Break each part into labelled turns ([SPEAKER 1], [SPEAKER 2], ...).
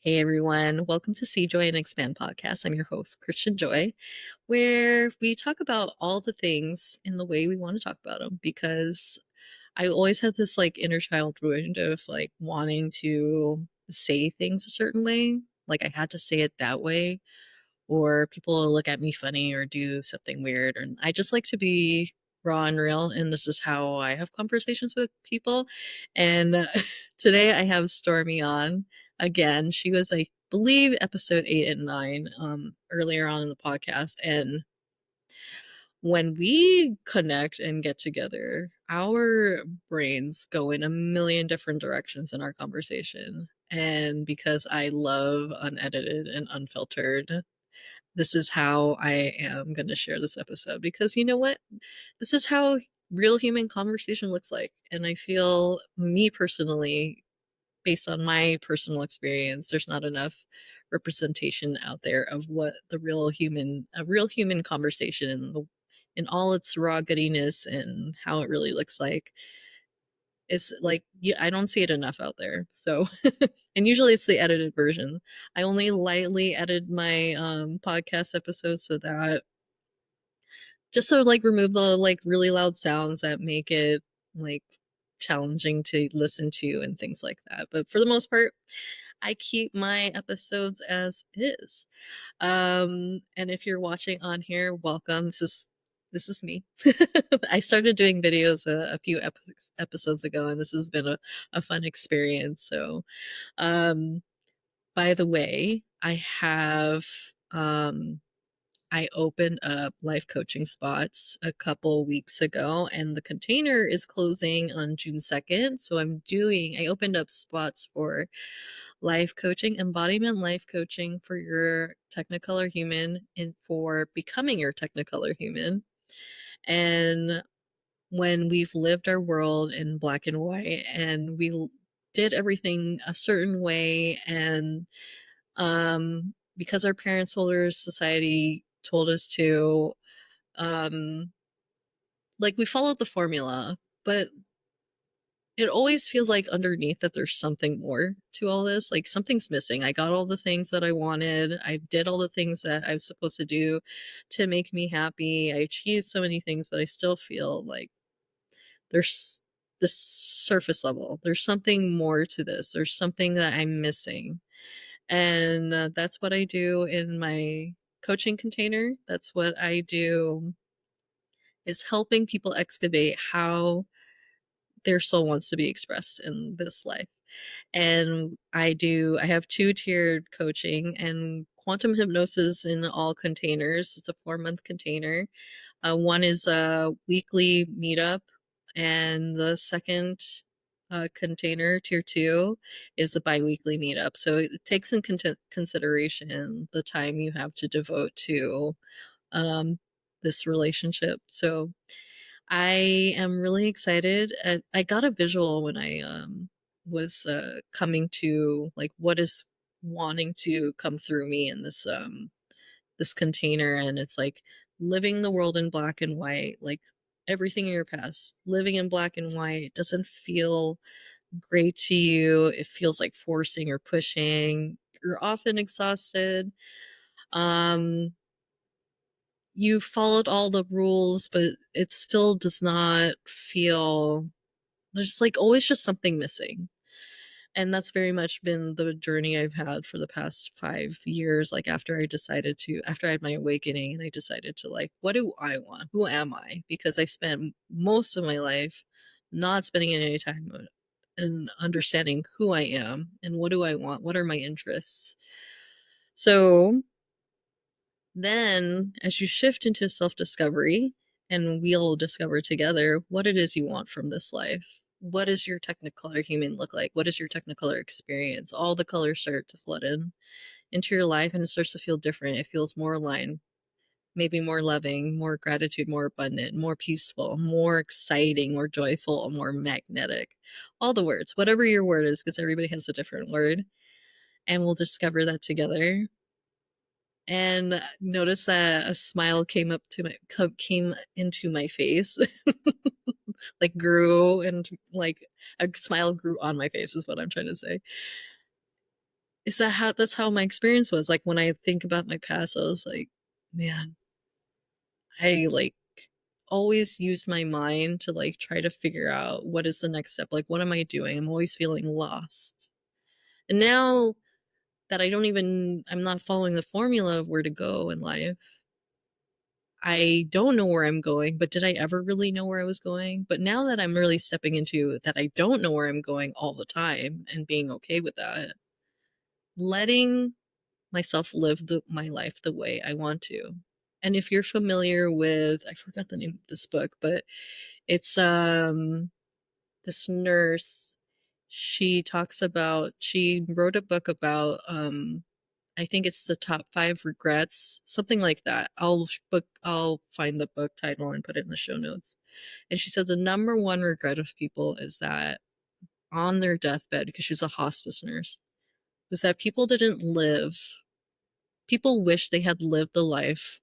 [SPEAKER 1] Hey everyone, welcome to CJoy and Expand podcast. I'm your host, Christian Joy, where we talk about all the things in the way we want to talk about them because I always had this inner child wound of wanting to say things a certain way. Like I had to say it that way, or people will look at me funny or do something weird. And I just like to be raw and real. And this is how I have conversations with people. And today I have Stormy on again. She was, I believe, episode 8 and 9 earlier on in the podcast. And when we connect and get together, our brains go in a million different directions in our conversation. And because I love unedited and unfiltered, this is how I am going to share this episode because you know what? This is how real human conversation looks like. And I feel, me personally, based on my personal experience, there's not enough representation out there of what a real human conversation in all its raw goodiness and how it really looks like. It's like, yeah, I don't see it enough out there. So, and usually it's the edited version. I only lightly edit my podcast episodes so that just to remove the really loud sounds that make it like challenging to listen to and things like that. But for the most part, I keep my episodes as is. And if you're watching on here, welcome. This is me. I started doing videos a few episodes ago, and this has been a fun experience. So, um, by the way, I opened up life coaching spots a couple weeks ago, and the container is closing on June 2nd. So I opened up spots for life coaching, embodiment life coaching for your Technicolor human and for becoming your Technicolor human. And when we've lived our world in black and white and did everything a certain way, and because our parents told us, society told us to, um we followed the formula, but it always feels like underneath that there's something more to all this. Like something's missing. I got all the things that I wanted. I did all the things that I was supposed to do to make me happy. I achieved so many things, but I still feel like there's this surface level. There's something more to this. There's something that I'm missing. And that's what I do in my coaching container. That's what I do, is helping people excavate how their soul wants to be expressed in this life. And I have two-tiered coaching and quantum hypnosis in all containers. It's a 4-month container. One is a weekly meetup, and the second container, tier 2, is a bi-weekly meetup. So it takes in consideration the time you have to devote to um, this relationship. So I am really excited. I got a visual when I was coming to what is wanting to come through me in this container, and it's like living the world in black and white, like everything in your past, living in black and white doesn't feel great to you. It feels like forcing or pushing. You're often exhausted. Um you followed all the rules, but it still does not feel, there's always just something missing. And that's very much been the journey I've had for the past 5 years. After I had my awakening and I decided to, what do I want? Who am I? Because I spent most of my life not spending any time in understanding who I am and what do I want? What are my interests? So then, as you shift into self discovery, and we'll discover together what it is you want from this life. What does your Technicolor human look like? What is your Technicolor experience? All the colors start to flood into your life, and it starts to feel different. It feels more aligned, maybe more loving, more gratitude, more abundant, more peaceful, more exciting, more joyful, more magnetic. All the words, whatever your word is, because everybody has a different word. And we'll discover that together, and noticed that a smile came into my face, grew, and a smile grew on my face is what I'm trying to say. that's how my experience was. Like when I think about my past, I was like, man, I like always used my mind to like try to figure out what is the next step. Like, what am I doing? I'm always feeling lost. And now that I'm not following the formula of where to go in life, I don't know where I'm going, but did I ever really know where I was going? But now that I'm really stepping into that, I don't know where I'm going all the time and being okay with that, letting myself live my life the way I want to. And if you're familiar with, I forgot the name of this book, but it's this nurse. She wrote a book about I think it's the top 5 regrets, something like that. I'll find the book title and put it in the show notes. And she said the number one regret of people is that on their deathbed, because she was a hospice nurse, was that people wish they had lived the life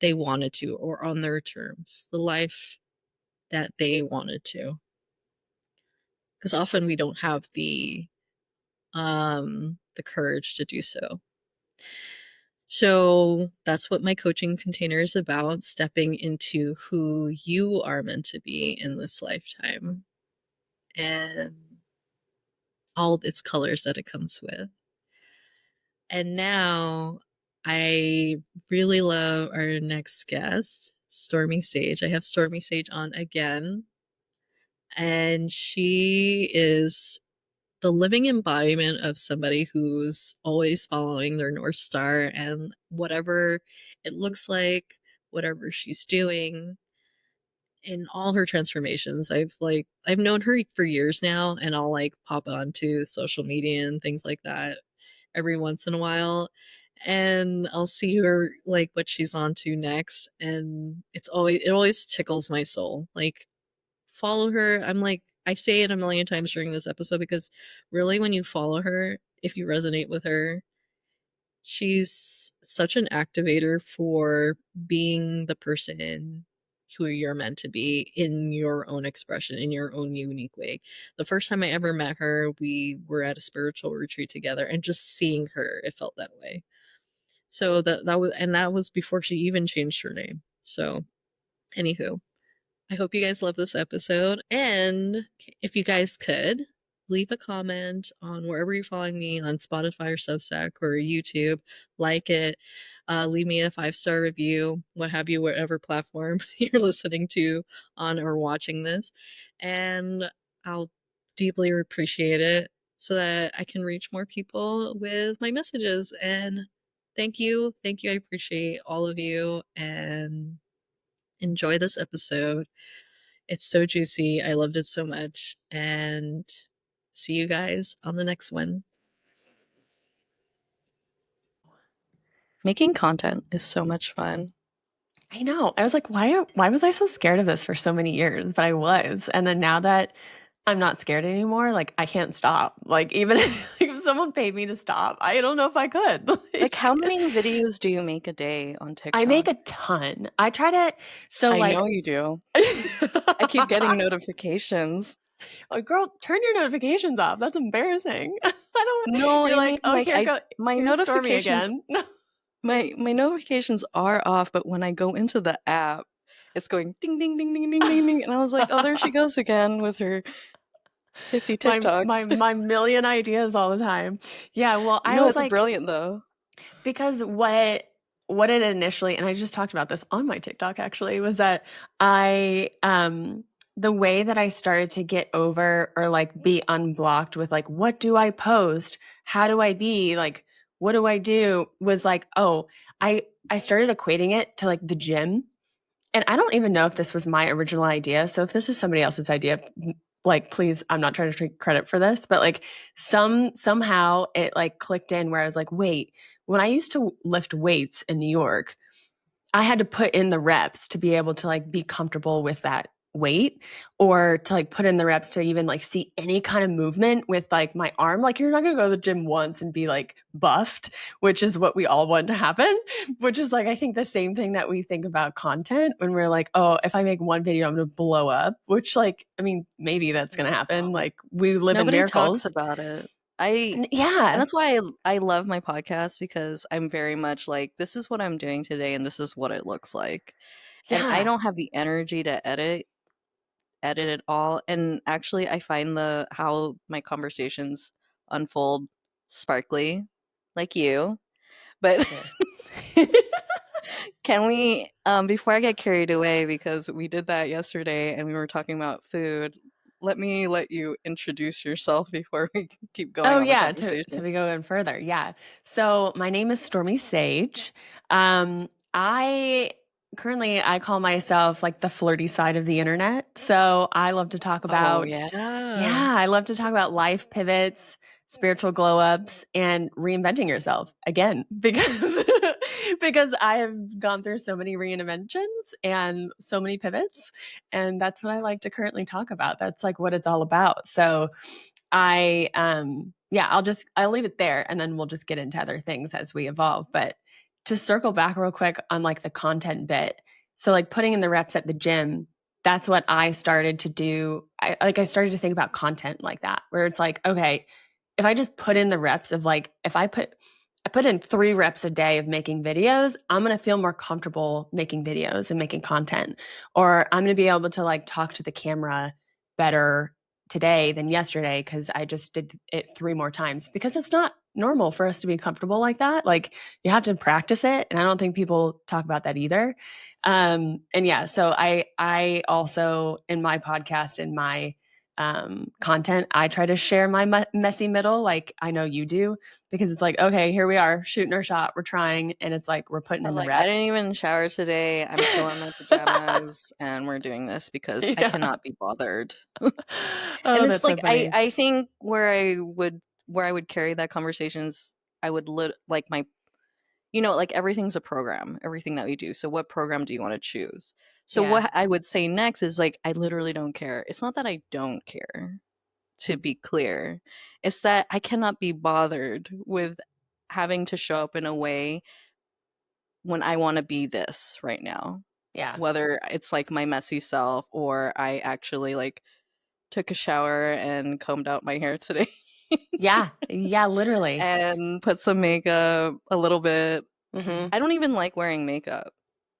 [SPEAKER 1] they wanted to, or on their terms, the life that they wanted to. Because often we don't have the courage to do so. So that's what my coaching container is about, stepping into who you are meant to be in this lifetime and all its colors that it comes with. And now I really love our next guest, Stormy Sage. I have Stormy Sage on again, and she is the living embodiment of somebody who's always following their North Star, and whatever it looks like, whatever she's doing in all her transformations. I've known her for years now, and I'll like pop onto social media and things like that every once in a while, and I'll see her like what she's on to next, and it always tickles my soul. Like, follow her. I say it a million times during this episode because really, when you follow her, if you resonate with her, she's such an activator for being the person who you're meant to be in your own expression, in your own unique way. The first time I ever met her, we were at a spiritual retreat together, and just seeing her, it felt that way. So that was before she even changed her name. So, anywho, I hope you guys love this episode. And if you guys could leave a comment on wherever you're following me on Spotify or Substack or YouTube, like it, leave me a 5-star review, what have you, whatever platform you're listening to on or watching this. And I'll deeply appreciate it so that I can reach more people with my messages. And thank you. Thank you. I appreciate all of you and enjoy this episode. It's so juicy. I loved it so much. And see you guys on the next one. Making content is so much fun.
[SPEAKER 2] I know. I was like, why was I so scared of this for so many years? But I was. And then now that I'm not scared anymore, like I can't stop. Like even if someone paid me to stop, I don't know if I could.
[SPEAKER 1] Like, how many videos do you make a day on TikTok?
[SPEAKER 2] I make a ton. I try to
[SPEAKER 1] I know you do. I keep getting notifications.
[SPEAKER 2] Oh, girl, turn your notifications off. That's embarrassing. I don't.
[SPEAKER 1] No,
[SPEAKER 2] You're
[SPEAKER 1] I
[SPEAKER 2] like,
[SPEAKER 1] mean,
[SPEAKER 2] oh,
[SPEAKER 1] like, my
[SPEAKER 2] here's Stormy
[SPEAKER 1] notifications
[SPEAKER 2] again.
[SPEAKER 1] my notifications are off, but when I go into the app, it's going ding ding ding ding ding ding ding, and I was like, oh, there she goes again with her 50 TikToks.
[SPEAKER 2] my million ideas all the time. Yeah, well, I
[SPEAKER 1] No,
[SPEAKER 2] was
[SPEAKER 1] it's
[SPEAKER 2] like,
[SPEAKER 1] brilliant though.
[SPEAKER 2] because what it initially, and I just talked about this on my TikTok actually, was that I the way that I started to get over or like be unblocked with like, what do I post? How do I be? Like, what do I do? Was like, oh, I started equating it to like the gym. And I don't even know if this was my original idea. So if this is somebody else's idea, like please, I'm not trying to take credit for this, but like somehow it like clicked in where I was like, wait, when I used to lift weights in New York, I had to put in the reps to be able to like be comfortable with that weight, or to like put in the reps to even like see any kind of movement with like my arm. Like you're not going to go to the gym once and be like buffed, which is what we all want to happen, which is like, I think the same thing that we think about content when we're like, oh, if I make one video, I'm going to blow up, which like, I mean, maybe that's going to happen. Like we live in miracles.
[SPEAKER 1] Nobody talks about it.
[SPEAKER 2] Yeah.
[SPEAKER 1] And that's why I love my podcast, because I'm very much like, this is what I'm doing today and this is what it looks like. And I
[SPEAKER 2] Yeah.
[SPEAKER 1] don't have the energy to edit it all. And actually I find the how my conversations unfold sparkly, like you. But
[SPEAKER 2] Thank you.
[SPEAKER 1] can we, before I get carried away, because we did that yesterday and we were talking about food, let you introduce yourself before we keep going
[SPEAKER 2] Oh
[SPEAKER 1] on the
[SPEAKER 2] yeah, to
[SPEAKER 1] conversation.
[SPEAKER 2] we go in further. Yeah. So my name is Stormy Sage. I currently I call myself like the flirty side of the internet. So I love to talk
[SPEAKER 1] Oh,
[SPEAKER 2] about
[SPEAKER 1] yeah.
[SPEAKER 2] yeah, I love to talk about life pivots, spiritual glow ups, and reinventing yourself again because because I have gone through so many reinventions and so many pivots, and that's what I like to currently talk about. That's like what it's all about. So yeah, I'll leave it there and then we'll just get into other things as we evolve. But to circle back real quick on like the content bit. So like putting in the reps at the gym, that's what I started to do. I started to think about content like that, where it's like, okay, if I just put in the reps of like, if I put in 3 reps a day of making videos, I'm going to feel more comfortable making videos and making content. Or I'm going to be able to like talk to the camera better today than yesterday because I just did it 3 more times because it's not normal for us to be comfortable like that. Like you have to practice it. And I don't think people talk about that either. And yeah, so I also in my podcast, in my content, I try to share my messy middle like I know you do because it's like, okay, here we are shooting our shot, we're trying, and it's like we're putting
[SPEAKER 1] I
[SPEAKER 2] in
[SPEAKER 1] was
[SPEAKER 2] the
[SPEAKER 1] like, I didn't
[SPEAKER 2] reps.
[SPEAKER 1] even shower today. I'm still in my pajamas and we're doing this because I
[SPEAKER 2] Yeah.
[SPEAKER 1] cannot be bothered.
[SPEAKER 2] Oh,
[SPEAKER 1] And it's
[SPEAKER 2] that's so
[SPEAKER 1] like
[SPEAKER 2] funny.
[SPEAKER 1] I think where I would carry that conversation is I would like my, like everything's a program, everything that we do. So what program do you want to choose? So
[SPEAKER 2] Yeah.
[SPEAKER 1] what I would say next is like, I literally don't care. It's not that I don't care, to be clear. It's that I cannot be bothered with having to show up in a way when I want to be this right now.
[SPEAKER 2] Yeah.
[SPEAKER 1] Whether it's like my messy self or I actually like took a shower and combed out my hair today
[SPEAKER 2] Yeah. Yeah, literally.
[SPEAKER 1] and put some makeup a little bit.
[SPEAKER 2] Mhm.
[SPEAKER 1] I don't even like wearing makeup.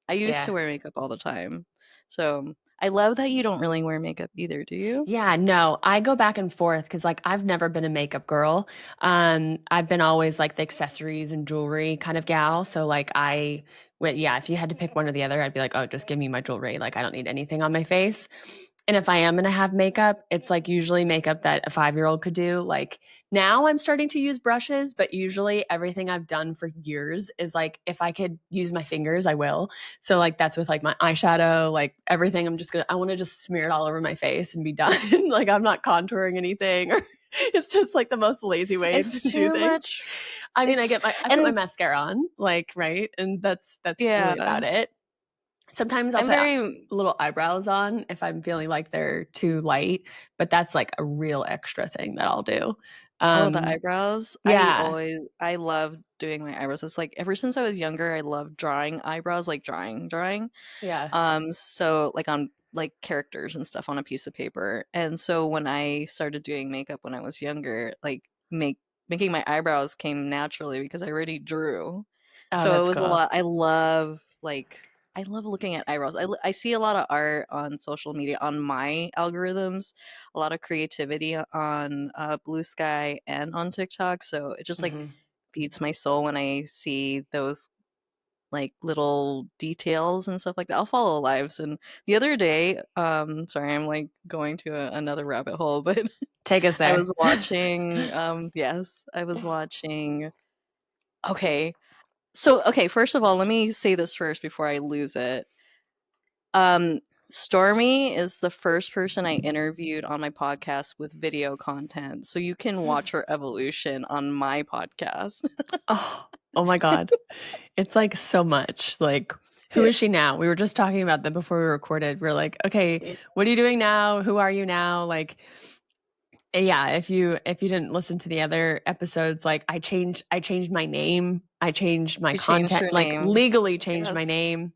[SPEAKER 1] I used
[SPEAKER 2] Yeah.
[SPEAKER 1] to wear makeup all the time. So I love that you don't really wear makeup either, do you?
[SPEAKER 2] Yeah, no, I go back and forth because like I've never been a makeup girl. I've been always like the accessories and jewelry kind of gal. So like I went, yeah, if you had to pick one or the other, I'd be like, oh, just give me my jewelry. Like I don't need anything on my face. And if I am gonna have makeup, it's like usually makeup that a 5-year-old could do. Like now I'm starting to use brushes, but usually everything I've done for years is like if I could use my fingers, I will. So like that's with like my eyeshadow, like everything. I want to just smear it all over my face and be done. Like I'm not contouring anything, or it's just like the most lazy way
[SPEAKER 1] It's
[SPEAKER 2] to do
[SPEAKER 1] too
[SPEAKER 2] things.
[SPEAKER 1] much.
[SPEAKER 2] I mean,
[SPEAKER 1] It's
[SPEAKER 2] I put my
[SPEAKER 1] and
[SPEAKER 2] mascara on, like right, and that's really
[SPEAKER 1] yeah,
[SPEAKER 2] about it. Sometimes I'll
[SPEAKER 1] I'm
[SPEAKER 2] put
[SPEAKER 1] very
[SPEAKER 2] little eyebrows on if I'm feeling like they're too light, but that's like a real extra thing that I'll do.
[SPEAKER 1] oh, the
[SPEAKER 2] Um,
[SPEAKER 1] eyebrows.
[SPEAKER 2] yeah,
[SPEAKER 1] I love doing my eyebrows. It's like ever since I was younger, I love drawing eyebrows, like drawing.
[SPEAKER 2] yeah.
[SPEAKER 1] So like on like characters and stuff on a piece of paper. And so when I started doing makeup when I was younger, like making my eyebrows came naturally because I already drew.
[SPEAKER 2] Oh,
[SPEAKER 1] So it
[SPEAKER 2] that's
[SPEAKER 1] was a
[SPEAKER 2] cool.
[SPEAKER 1] lot. I love looking at eyebrows. I see a lot of art on social media on my algorithms, a lot of creativity on Blue Sky and on TikTok. So it just like
[SPEAKER 2] Hmm.
[SPEAKER 1] feeds my soul when I see those like little details and stuff like that. I'll follow lives. And the other day, sorry, I'm like going to another rabbit hole, but
[SPEAKER 2] Take us
[SPEAKER 1] I
[SPEAKER 2] there.
[SPEAKER 1] was watching, yes, I was watching. Okay. So, okay, first of all, let me say this first before I lose it. Um, Stormy is the first person I interviewed on my podcast with video content. So you can watch her evolution on my podcast.
[SPEAKER 2] Oh, oh my God. It's like so much. Like, who is she now? We were just talking about that before we recorded. We're like, okay, what are you doing now? Who are you now? Like, yeah, if you didn't listen to the other episodes, like I changed my name. I changed my
[SPEAKER 1] You changed
[SPEAKER 2] content,
[SPEAKER 1] your
[SPEAKER 2] like
[SPEAKER 1] name.
[SPEAKER 2] legally changed my
[SPEAKER 1] Yes.
[SPEAKER 2] name.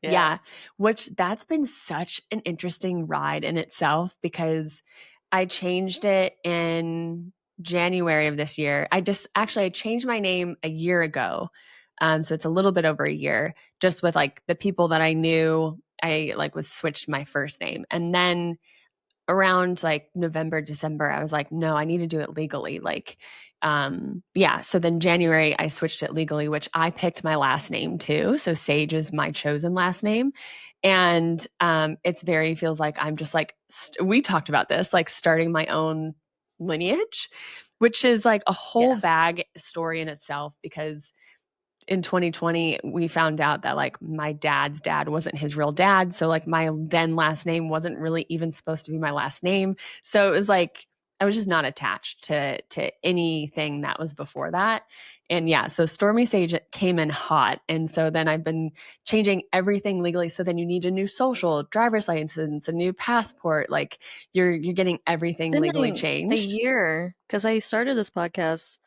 [SPEAKER 1] Yeah.
[SPEAKER 2] Yeah, which that's been such an interesting ride in itself because I changed it in January of this year, I changed my name a year ago. So it's a little bit over a year, just with like the people that I knew. I like was switched my first name. And then around like November, December, I was like, no, I need to do it legally. Like, yeah. So then January, I switched it legally, which I picked my last name too. So Sage is my chosen last name. And it's very feels like I'm just like, we talked about this, like starting my own lineage, which is like a whole
[SPEAKER 1] Yes.
[SPEAKER 2] bag story in itself because in 2020 we found out that like my dad's dad wasn't his real dad, so like my then last name wasn't really even supposed to be my last name. So it was like I was just not attached to anything that was before that. And yeah, so Stormy Sage came in hot, and so then I've been changing everything legally. So then you need a new social, driver's license, a new passport. Like you're getting everything
[SPEAKER 1] Been
[SPEAKER 2] legally
[SPEAKER 1] a
[SPEAKER 2] changed.
[SPEAKER 1] year because I started this podcast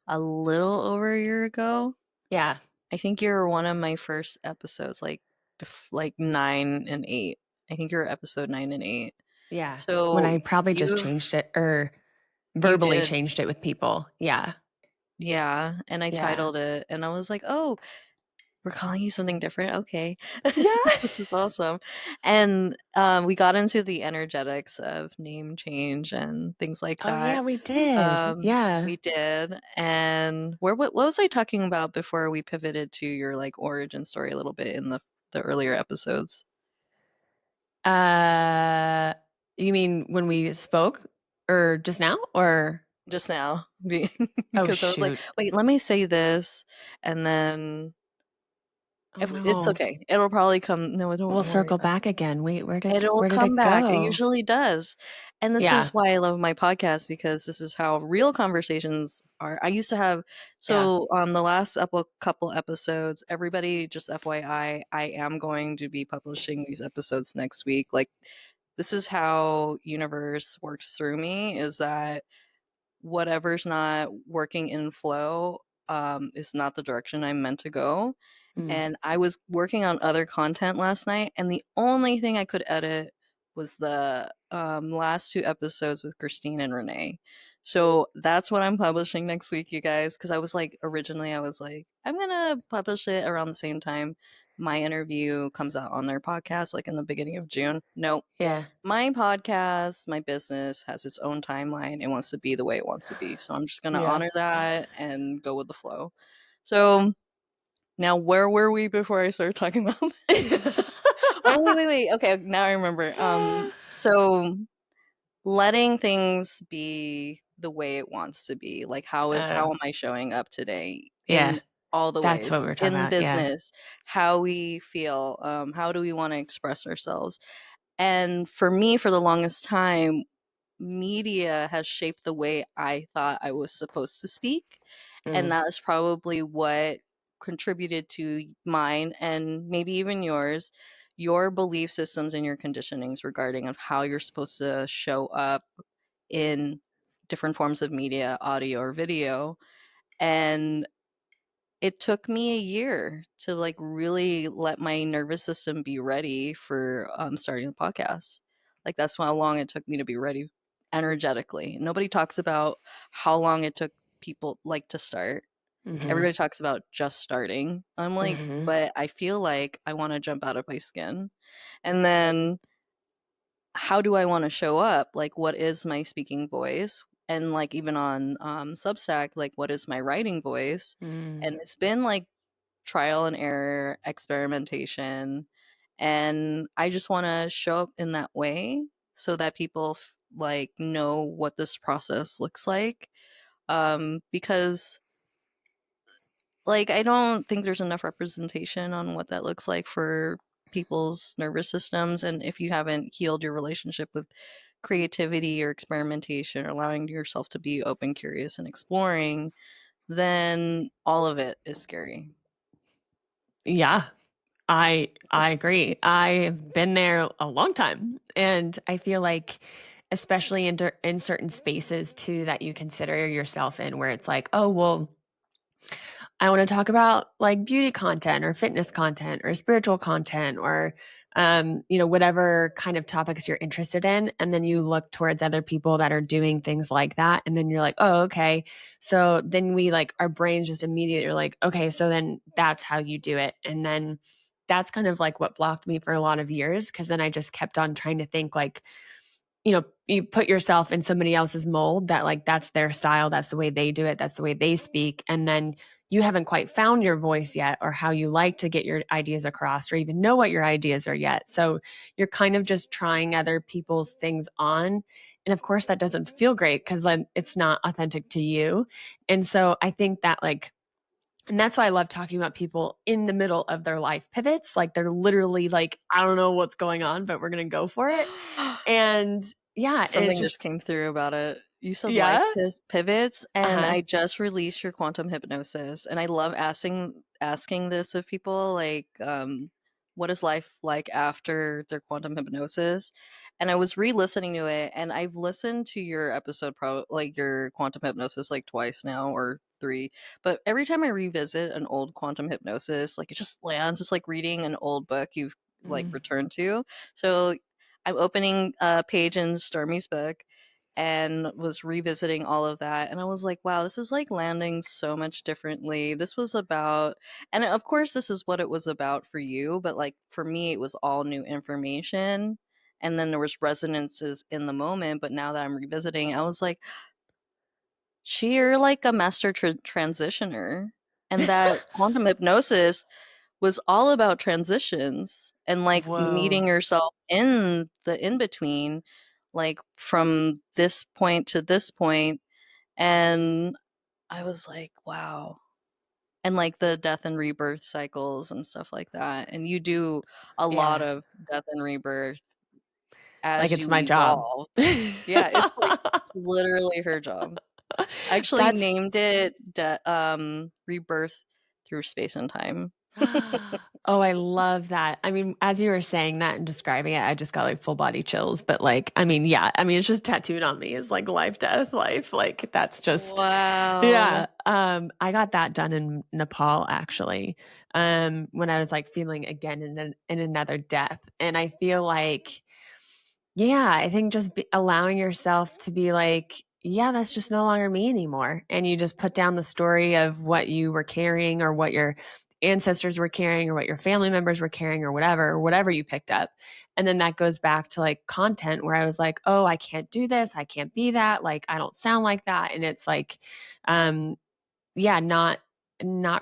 [SPEAKER 1] a little over a year ago.
[SPEAKER 2] Yeah,
[SPEAKER 1] I think you're one of my first episodes, like like 9 and 8. I think you're episode 9 and 8.
[SPEAKER 2] yeah. When
[SPEAKER 1] So
[SPEAKER 2] I probably just
[SPEAKER 1] you've
[SPEAKER 2] changed it or
[SPEAKER 1] you
[SPEAKER 2] verbally
[SPEAKER 1] did,
[SPEAKER 2] changed it with people. Yeah.
[SPEAKER 1] yeah. And I
[SPEAKER 2] Yeah.
[SPEAKER 1] titled it, and I was like, oh, we're calling you something different. Okay,
[SPEAKER 2] Yeah.
[SPEAKER 1] this is awesome. And we got into the energetics of name change and things like
[SPEAKER 2] Oh, yeah,
[SPEAKER 1] that.
[SPEAKER 2] we did. Yeah.
[SPEAKER 1] We did. And what was I talking about before we pivoted to your like origin story a little bit in the earlier episodes
[SPEAKER 2] Uh, you mean when we spoke or just now or
[SPEAKER 1] just now?
[SPEAKER 2] oh
[SPEAKER 1] Because I was like,
[SPEAKER 2] shoot.
[SPEAKER 1] wait, let me say this, and then
[SPEAKER 2] Oh
[SPEAKER 1] if it's
[SPEAKER 2] no.
[SPEAKER 1] okay, it'll probably come. No,
[SPEAKER 2] We'll
[SPEAKER 1] don't worry
[SPEAKER 2] circle
[SPEAKER 1] about it.
[SPEAKER 2] back again. Wait,
[SPEAKER 1] It'll
[SPEAKER 2] where did
[SPEAKER 1] come
[SPEAKER 2] it
[SPEAKER 1] back. It
[SPEAKER 2] go?
[SPEAKER 1] usually does. And this is
[SPEAKER 2] Yeah.
[SPEAKER 1] why I love my podcast because this is how real conversations are. I used to have,
[SPEAKER 2] Yeah.
[SPEAKER 1] so on the last couple episodes, everybody just FYI, I am going to be publishing these episodes next week. Like, this is how universe works through me, is that whatever's not working in flow is not the direction I'm meant to go.
[SPEAKER 2] Mm.
[SPEAKER 1] And I was working on other content last night, and the only thing I could edit was the last two episodes with Christine and Renee. So that's what I'm publishing next week, you guys. Because I was like, originally, I was like, I'm gonna publish it around the same time my interview comes out on their podcast, like in the beginning of June. No,
[SPEAKER 2] Yeah.
[SPEAKER 1] my podcast, my business has its own timeline. It wants to be the way it wants to be. So I'm just gonna
[SPEAKER 2] Yeah.
[SPEAKER 1] honor that and go with the flow. So now, where were we before I started talking about? Oh, wait. Okay, now I remember. So letting things be the way it wants to be. Like, how
[SPEAKER 2] Oh,
[SPEAKER 1] am I showing up today
[SPEAKER 2] yeah.
[SPEAKER 1] in all the
[SPEAKER 2] That's what we
[SPEAKER 1] ways
[SPEAKER 2] were talking
[SPEAKER 1] in
[SPEAKER 2] about. Yeah.
[SPEAKER 1] business? How we feel? How do we want to express ourselves? And for me, for the longest time, media has shaped the way I thought I was supposed to speak. And
[SPEAKER 2] Mm.
[SPEAKER 1] that is probably what contributed to mine and maybe even yours, your belief systems and your conditionings regarding of how you're supposed to show up in different forms of media, audio or video. And it took me a year to like really let my nervous system be ready for starting the podcast. Like that's how long it took me to be ready energetically. Nobody talks about how long it took people like to start.
[SPEAKER 2] Mhm.
[SPEAKER 1] Everybody talks about just starting. I'm like,
[SPEAKER 2] Mhm.
[SPEAKER 1] but I feel like I want to jump out of my skin. And then how do I want to show up? Like, what is my speaking voice? And like, even on Substack, like, what is my writing voice?
[SPEAKER 2] Mm.
[SPEAKER 1] And it's been like trial and error, experimentation. And I just want to show up in that way so that people like know what this process looks like. Because like I don't think there's enough representation on what that looks like for people's nervous systems. And if you haven't healed your relationship with creativity or experimentation or allowing yourself to be open, curious, and exploring, then all of it is scary.
[SPEAKER 2] Yeah. I agree. I've been there a long time, and I feel like especially in certain spaces too that you consider yourself in where it's like, "Oh, well, I want to talk about like beauty content or fitness content or spiritual content or whatever kind of topics you're interested in. And then you look towards other people that are doing things like that. And then you're like, oh, okay. So then we like, our brains just immediately are like, okay, so then that's how you do it. And then that's kind of like what blocked me for a lot of years. Cause then I just kept on trying to think like, you put yourself in somebody else's mold that like that's their style, that's the way they do it, that's the way they speak. And then you haven't quite found your voice yet or how you like to get your ideas across or even know what your ideas are yet. So you're kind of just trying other people's things on. And of course, that doesn't feel great because like, it's not authentic to you. And so I think that like, and that's why I love talking about people in the middle of their life pivots. Like they're literally like, I don't know what's going on, but we're going to go for it. And yeah, and it's
[SPEAKER 3] Something just
[SPEAKER 2] just,
[SPEAKER 3] came through about it. You said life
[SPEAKER 2] yeah.
[SPEAKER 3] pivots, and
[SPEAKER 2] Uh-huh.
[SPEAKER 3] I just released your quantum hypnosis, and I love asking this of people, like, what is life like after their quantum hypnosis? And I was re-listening to it, and I've listened to your episode, like your quantum hypnosis, like twice now or three. But every time I revisit an old quantum hypnosis, like it just lands. It's like reading an old book you've like
[SPEAKER 2] Mm.
[SPEAKER 3] returned to. So I'm opening a page in Stormy's book and was revisiting all of that. And I was like, wow, this is like landing so much differently. This was about, and of course, this is what it was about for you, but like for me, it was all new information. And then there was resonances in the moment. But now that I'm revisiting, I was like, you're like a master transitioner. And that quantum hypnosis was all about transitions and like
[SPEAKER 2] Whoa.
[SPEAKER 3] meeting yourself in the in between, like from this point to this point. And I was like, wow. And like the death and rebirth cycles and stuff like that. And you do a lot
[SPEAKER 2] Yeah.
[SPEAKER 3] of death and rebirth
[SPEAKER 2] Like
[SPEAKER 3] as
[SPEAKER 2] it's
[SPEAKER 3] you
[SPEAKER 2] my job.
[SPEAKER 3] evolve. Yeah, it's like it's literally her job. I actually
[SPEAKER 2] That's
[SPEAKER 3] named it rebirth through space and time.
[SPEAKER 2] oh, I love that. I mean, as you were saying that and describing it, I just got like full body chills. But like, I mean, yeah, I mean, it's just tattooed on me. It's like life, death, life. Like that's just,
[SPEAKER 3] Wow.
[SPEAKER 2] yeah. I got that done in Nepal actually. When I was like feeling again in another death, and I feel like yeah, I think just allowing yourself to be like, yeah, that's just no longer me anymore. And you just put down the story of what you were carrying or what your ancestors were carrying or what your family members were carrying or whatever you picked up. And then that goes back to like content where I was like, oh, I can't do this. I can't be that. Like, I don't sound like that. And it's like, um, yeah, not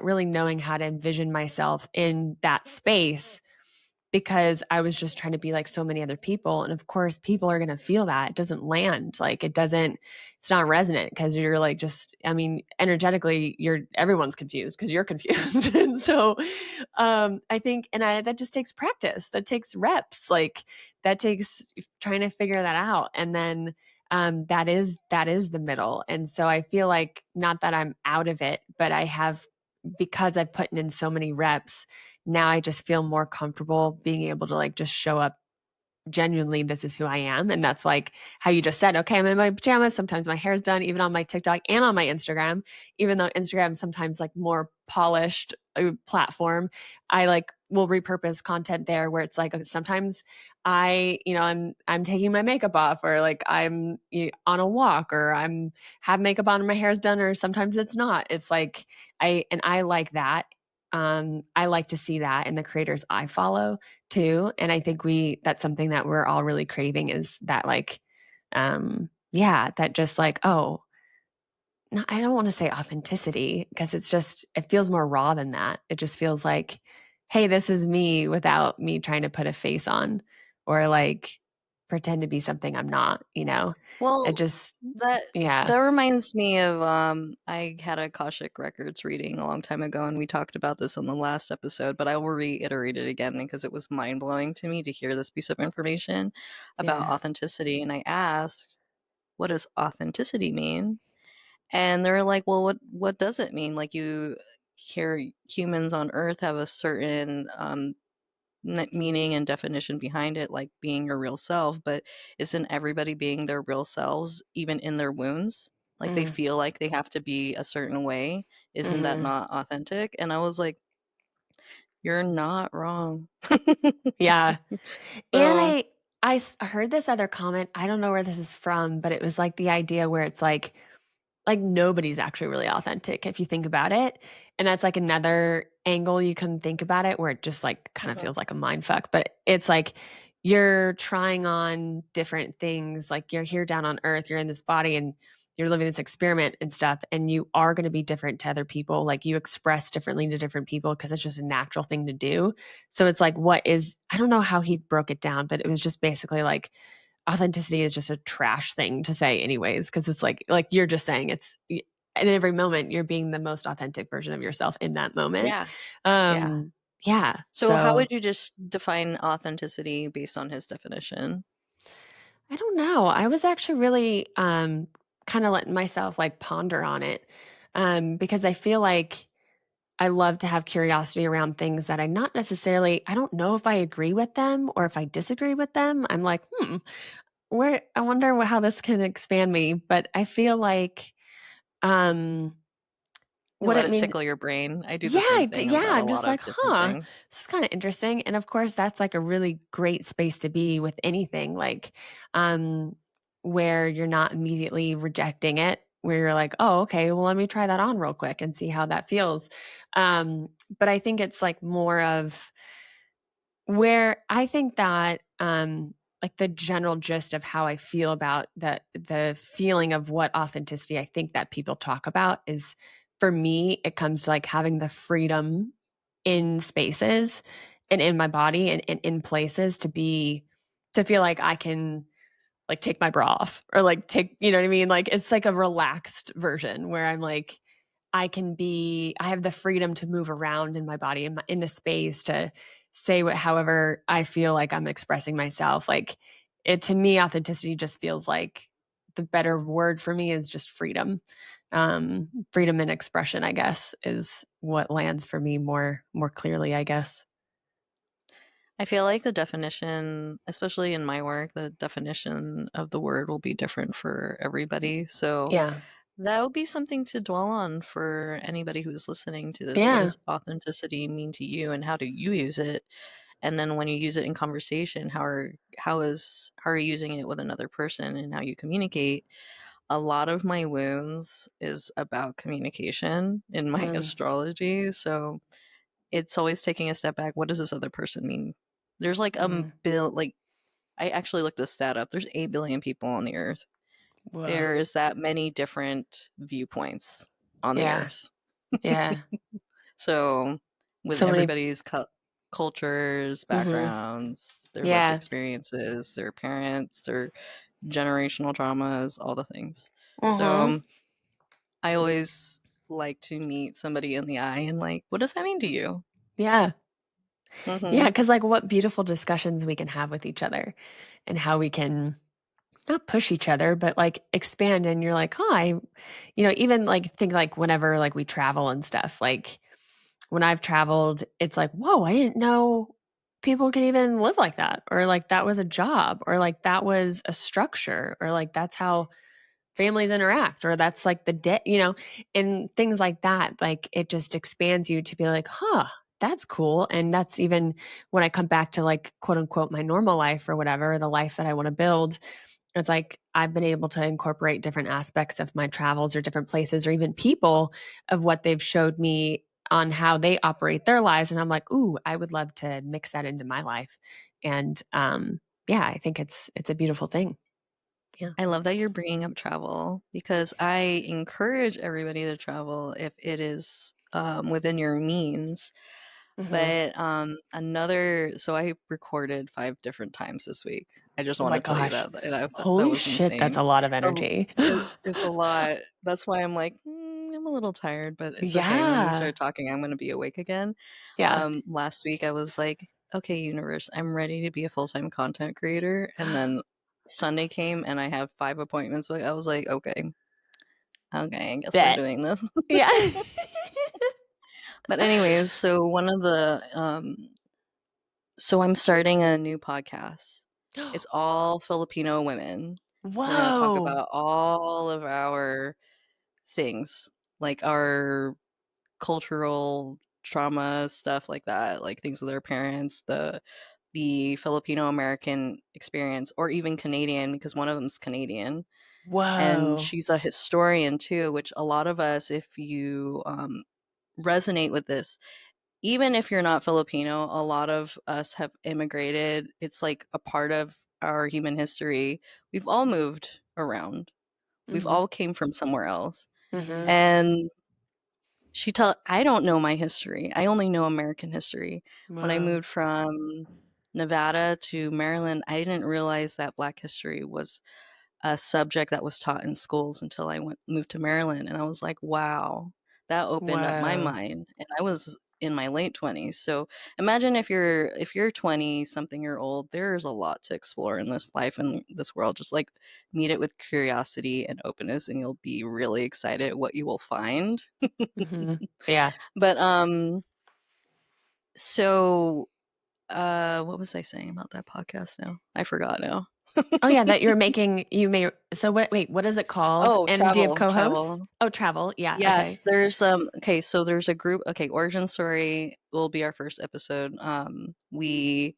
[SPEAKER 2] really knowing how to envision myself in that space because I was just trying to be like so many other people. And of course, people are going to feel that. It doesn't land. Like it's not resonant because you're like just, I mean, energetically, everyone's confused because you're confused. And so I think, that just takes practice. That takes reps. Like that takes trying to figure that out. And then that is the middle. And so I feel like not that I'm out of it, but I have, because I've put in so many reps, now I just feel more comfortable being able to like just show up genuinely. This is who I am. And that's like how you just said, okay, I'm in my pajamas. Sometimes my hair's done, even on my TikTok and on my Instagram, even though Instagram is sometimes like more polished platform. I like will repurpose content there where it's like sometimes I'm taking my makeup off or like I'm on a walk or I'm have makeup on and my hair's done or sometimes it's not. It's like I like that. I like to see that in the creators I follow too. And I think that's something that we're all really craving is that like, yeah, that just like, oh, no, I don't want to say authenticity because it feels more raw than that. It just feels like, hey, this is me without me trying to put a face on or like pretend to be something I'm not, you know? It
[SPEAKER 3] Well,
[SPEAKER 2] just,
[SPEAKER 3] that
[SPEAKER 2] yeah,
[SPEAKER 3] that reminds me of I had a Akashic Records reading a long time ago and we talked about this on the last episode, but I will reiterate it again because it was mind-blowing to me to hear this piece of information about
[SPEAKER 2] yeah.
[SPEAKER 3] authenticity. And I asked, what does authenticity mean? And they're like, well, what does it mean? Like you hear humans on Earth have a certain meaning and definition behind it, like being your real self, but isn't everybody being their real selves, even in their wounds? Like they
[SPEAKER 2] Mm,
[SPEAKER 3] feel like they have to be a certain way. Isn't that
[SPEAKER 2] hmm
[SPEAKER 3] not authentic? And I was like, You're not wrong.
[SPEAKER 2] Yeah. And
[SPEAKER 3] So,
[SPEAKER 2] I heard this other comment, I don't know where this is from, but it was like the idea where it's like nobody's actually really authentic if you think about it. And that's like another angle you can think about it where it just like kind of
[SPEAKER 3] mhm.
[SPEAKER 2] feels like a mind fuck. But it's like you're trying on different things. Like you're here down on earth, you're in this body and you're living this experiment and stuff. And you are going to be different to other people. Like you express differently to different people because it's just a natural thing to do. So it's like, what is, I don't know how he broke it down, but it was just basically like, authenticity is just a trash thing to say anyways because it's like you're just saying it's in every moment you're being the most authentic version of yourself in that moment.
[SPEAKER 3] Yeah, yeah.
[SPEAKER 2] um yeah,
[SPEAKER 3] So how
[SPEAKER 2] so
[SPEAKER 3] would you just define authenticity based on his definition?
[SPEAKER 2] I don't know, I was actually really kind of letting myself like ponder on it, because I feel like I love to have curiosity around things that I don't know if I agree with them or if I disagree with them. I'm like, where I wonder how this can expand me, but I feel like um
[SPEAKER 3] You
[SPEAKER 2] what
[SPEAKER 3] let
[SPEAKER 2] it
[SPEAKER 3] it
[SPEAKER 2] mean
[SPEAKER 3] tickle your brain. I do
[SPEAKER 2] yeah,
[SPEAKER 3] the same thing
[SPEAKER 2] yeah,
[SPEAKER 3] about a
[SPEAKER 2] I'm just
[SPEAKER 3] lot of
[SPEAKER 2] like,
[SPEAKER 3] different
[SPEAKER 2] "Huh,
[SPEAKER 3] things.
[SPEAKER 2] this is kinda interesting," and of course, that's, like, a really great space to be with anything, like, um, where you're not immediately rejecting it, where you're like, "Oh, okay, well, let me try that on real quick and see how that feels." But I think it's, like, more of where I think that, like, the general gist of how I feel about the feeling of what authenticity I think that people talk about is, for me, it comes to, like, having the freedom in spaces and in my body and in places to feel like I can, like, take my bra off or, like, take you know what I mean? Like, it's like a relaxed version where I'm like, I have the freedom to move around in my body, in the space to say what however I feel like I'm expressing myself. Like, it to me, authenticity just feels like the better word for me is just freedom. Freedom and expression, I guess, is what lands for me more clearly, I guess.
[SPEAKER 3] I feel like the definition, especially in my work, the definition of the word will be different for everybody. So
[SPEAKER 2] Yeah.
[SPEAKER 3] that would be something to dwell on for anybody who's listening to this. What
[SPEAKER 2] Yeah.
[SPEAKER 3] does authenticity mean to you and how do you use it? And then when you use it in conversation, how are you using it with another person and how you communicate? A lot of my wounds is about communication in my
[SPEAKER 2] Mm,
[SPEAKER 3] astrology. So it's always taking a step back. What does this other person mean? There's like
[SPEAKER 2] mm.
[SPEAKER 3] like I actually looked this stat up. There's 8 billion people on the earth.
[SPEAKER 2] Whoa.
[SPEAKER 3] There is that many different viewpoints on the
[SPEAKER 2] Yeah.
[SPEAKER 3] earth.
[SPEAKER 2] Yeah.
[SPEAKER 3] So with
[SPEAKER 2] So many.
[SPEAKER 3] everybody's cultures,
[SPEAKER 2] Mhm.
[SPEAKER 3] backgrounds, their lived
[SPEAKER 2] Yeah.
[SPEAKER 3] experiences, their parents, their generational traumas, all the things. So
[SPEAKER 2] Mhm.
[SPEAKER 3] I always like to meet somebody in the eye and like, what does that mean to you?
[SPEAKER 2] Yeah. Yeah,
[SPEAKER 3] Hmm.
[SPEAKER 2] because like, what beautiful discussions we can have with each other and how we can not push each other, but, like, expand, and you're like, "Huh, even, like, think, like, whenever, like, we travel and stuff, like, when I've traveled, it's like, "Whoa, I didn't know people could even live like that," or, like, "That was a job," or, like, "That was a structure," or, like, "That's how families interact," or, "That's, like, the day," and things like that, like, it just expands you to be like, "Huh, that's cool," and that's even when I come back to, like, quote, unquote, "my normal life," or whatever, the life that I wanna build, it's like I've been able to incorporate different aspects of my travels or different places or even people of what they've showed me on how they operate their lives. And I'm like, ooh, I would love to mix that into my life. And yeah, I think it's a beautiful thing. Yeah.
[SPEAKER 3] I love that you're bringing up travel because I encourage everybody to travel if it is within your means.
[SPEAKER 2] Hmm.
[SPEAKER 3] But so I recorded 5 different times this week. I just
[SPEAKER 2] Oh
[SPEAKER 3] want
[SPEAKER 2] my
[SPEAKER 3] to tell you
[SPEAKER 2] gosh.
[SPEAKER 3] that, and I thought that
[SPEAKER 2] Holy
[SPEAKER 3] was
[SPEAKER 2] shit, that's a
[SPEAKER 3] insane.
[SPEAKER 2] lot of
[SPEAKER 3] Um,
[SPEAKER 2] energy.
[SPEAKER 3] it's a lot. That's why I'm like, I'm a little tired, but it's okay. When we
[SPEAKER 2] Yeah.
[SPEAKER 3] start talking, I'm going to be awake again.
[SPEAKER 2] Yeah.
[SPEAKER 3] Last week I was like, okay, universe, I'm ready to be a full-time content creator, and then Sunday came and I have 5 appointments. But I was like, okay, okay, I guess we're
[SPEAKER 2] Bet.
[SPEAKER 3] doing this.
[SPEAKER 2] Yeah.
[SPEAKER 3] But anyways, so I'm starting a new podcast. It's all Filipino women. We're going to talk
[SPEAKER 2] Whoa.
[SPEAKER 3] about all of our things, like our cultural trauma stuff like that, like things with their parents, the Filipino American experience, or even Canadian, because one of them's Canadian. And
[SPEAKER 2] Whoa.
[SPEAKER 3] she's a historian too, which a lot of us, if you resonate with this, even if you're not Filipino, a lot of us have immigrated. It's like a part of our human history. We've all moved around. We've
[SPEAKER 2] Mhm.
[SPEAKER 3] all came from somewhere else.
[SPEAKER 2] Mhm.
[SPEAKER 3] And I don't know my history. I only know American history. When I
[SPEAKER 2] Whoa.
[SPEAKER 3] moved from Nevada to Maryland, I didn't realize that Black history was a subject that was taught in schools until I moved to Maryland, and I was like, wow, that opened up my
[SPEAKER 2] Whoa.
[SPEAKER 3] mind. And I was in my late 20s. So imagine if you're 20 something year old, there's a lot to explore in this life and this world. Just like meet it with curiosity and openness, and you'll be really excited what you will find.
[SPEAKER 2] Mhm. Yeah.
[SPEAKER 3] But so what was I saying about that podcast now? I forgot now.
[SPEAKER 2] Oh, yeah, that you're making you may so what wait, what is it called?
[SPEAKER 3] Oh,
[SPEAKER 2] And do you have
[SPEAKER 3] travel,
[SPEAKER 2] co-hosts?
[SPEAKER 3] travel.
[SPEAKER 2] Oh, travel. Yeah, okay.
[SPEAKER 3] Yes, there's okay, so there's a group. Okay, origin story will be our first episode. We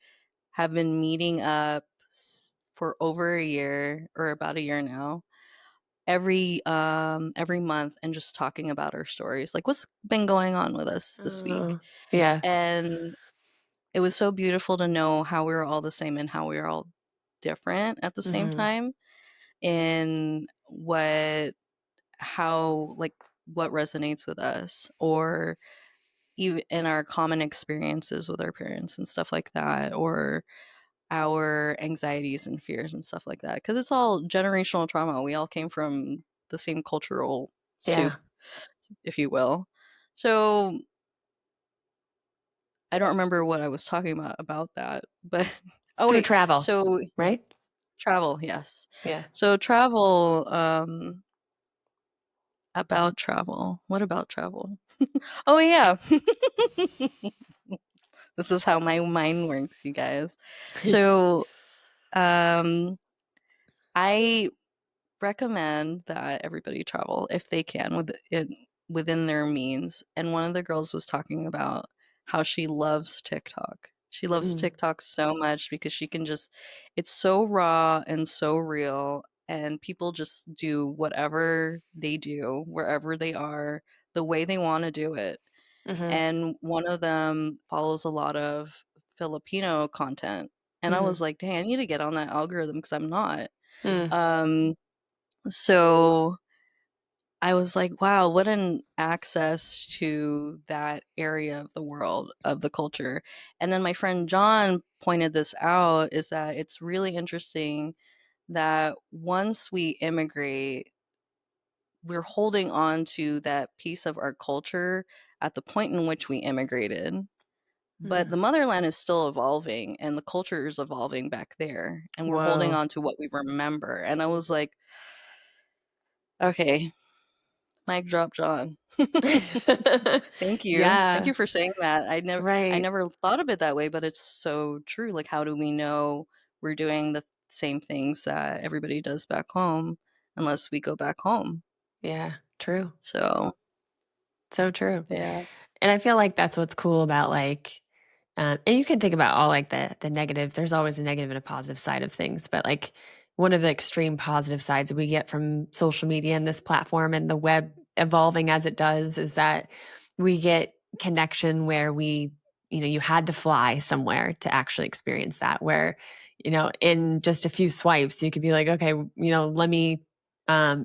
[SPEAKER 3] have been meeting up for over a year, or about a year now, every month, and just talking about our stories, like what's been going on with us this week.
[SPEAKER 2] Oh, yeah.
[SPEAKER 3] And it was so beautiful to know how we were all the same and how we were all different at the same
[SPEAKER 2] Mhm.
[SPEAKER 3] time, in how like what resonates with us, or even in our common experiences with our parents and stuff like that, or our anxieties and fears and stuff like that, because it's all generational trauma. We all came from the same cultural soup,
[SPEAKER 2] Yeah.
[SPEAKER 3] if you will. So I don't remember what I was talking about that, but oh
[SPEAKER 2] Through
[SPEAKER 3] wait,
[SPEAKER 2] travel,
[SPEAKER 3] so
[SPEAKER 2] right?
[SPEAKER 3] travel, yes.
[SPEAKER 2] Yeah.
[SPEAKER 3] So travel, about travel. What about travel? Oh yeah. This is how my mind works, you guys. So, um, I recommend that everybody travel if they can within their means. And one of the girls was talking about how she loves TikTok. She loves
[SPEAKER 2] Mm.
[SPEAKER 3] TikTok so much because she can just, it's so raw and so real, and people just do whatever they do, wherever they are, the way they want to do it.
[SPEAKER 2] Mhm.
[SPEAKER 3] And one of them follows a lot of Filipino content. And I
[SPEAKER 2] Mhm.
[SPEAKER 3] was like, dang, I need to get on that algorithm because I'm not.
[SPEAKER 2] Mm.
[SPEAKER 3] Um, so I was like, wow, what an access to that area of the world, of the culture. And then my friend John pointed this out, is that it's really interesting that once we immigrate, we're holding on to that piece of our culture at the point in which we immigrated. But
[SPEAKER 2] Mm.
[SPEAKER 3] the motherland is still evolving and the culture is evolving back there. And we're holding
[SPEAKER 2] Whoa.
[SPEAKER 3] on to what we remember. And I was like, okay, mic drop, John. Thank you. Thank
[SPEAKER 2] Yeah,
[SPEAKER 3] you for saying that. I
[SPEAKER 2] right.
[SPEAKER 3] never thought of it that way, but it's so true. Like, how do we know we're doing the same things that everybody does back home unless we go back home?
[SPEAKER 2] Yeah, true.
[SPEAKER 3] So,
[SPEAKER 2] So true.
[SPEAKER 3] yeah.
[SPEAKER 2] And I feel like that's what's cool about like and you can think about all like the negative. There's always a negative and a positive side of things, but like one of the extreme positive sides that we get from social media and this platform and the web evolving as it does is that we get connection where you had to fly somewhere to actually experience that. Where in just a few swipes, you could be like, okay, let me.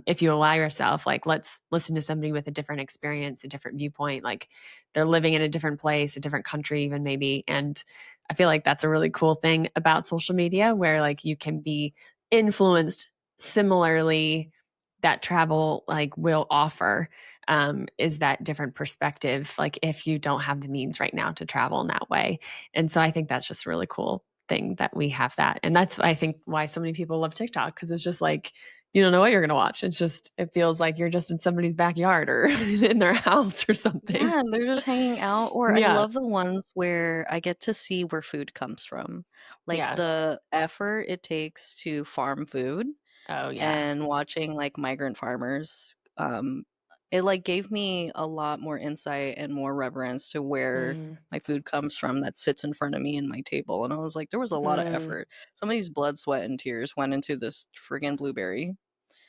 [SPEAKER 2] If you allow yourself, like, let's listen to somebody with a different experience, a different viewpoint, like they're living in a different place, a different country, even maybe. And I feel like that's a really cool thing about social media where like you can be influenced similarly that travel like will offer is that different perspective, like if you don't have the means right now to travel in that way. And so I think that's just a really cool thing that we have that. And that's, I think, why so many people love TikTok, because it's just like, you don't know what you're going to watch. It's just, it feels like you're just in somebody's backyard or in their house or something.
[SPEAKER 3] Yeah, and they're just hanging out. Or I
[SPEAKER 2] Yeah.
[SPEAKER 3] love the ones where I get to see where food comes from. Like
[SPEAKER 2] Yeah.
[SPEAKER 3] the effort it takes to farm food,
[SPEAKER 2] Oh, yeah.
[SPEAKER 3] and watching like migrant farmers it like gave me a lot more insight and more reverence to where
[SPEAKER 2] Mm,
[SPEAKER 3] my food comes from that sits in front of me in my table. And I was like, there was a lot of
[SPEAKER 2] mm.
[SPEAKER 3] effort. Somebody's blood, sweat, and tears went into this friggin' blueberry.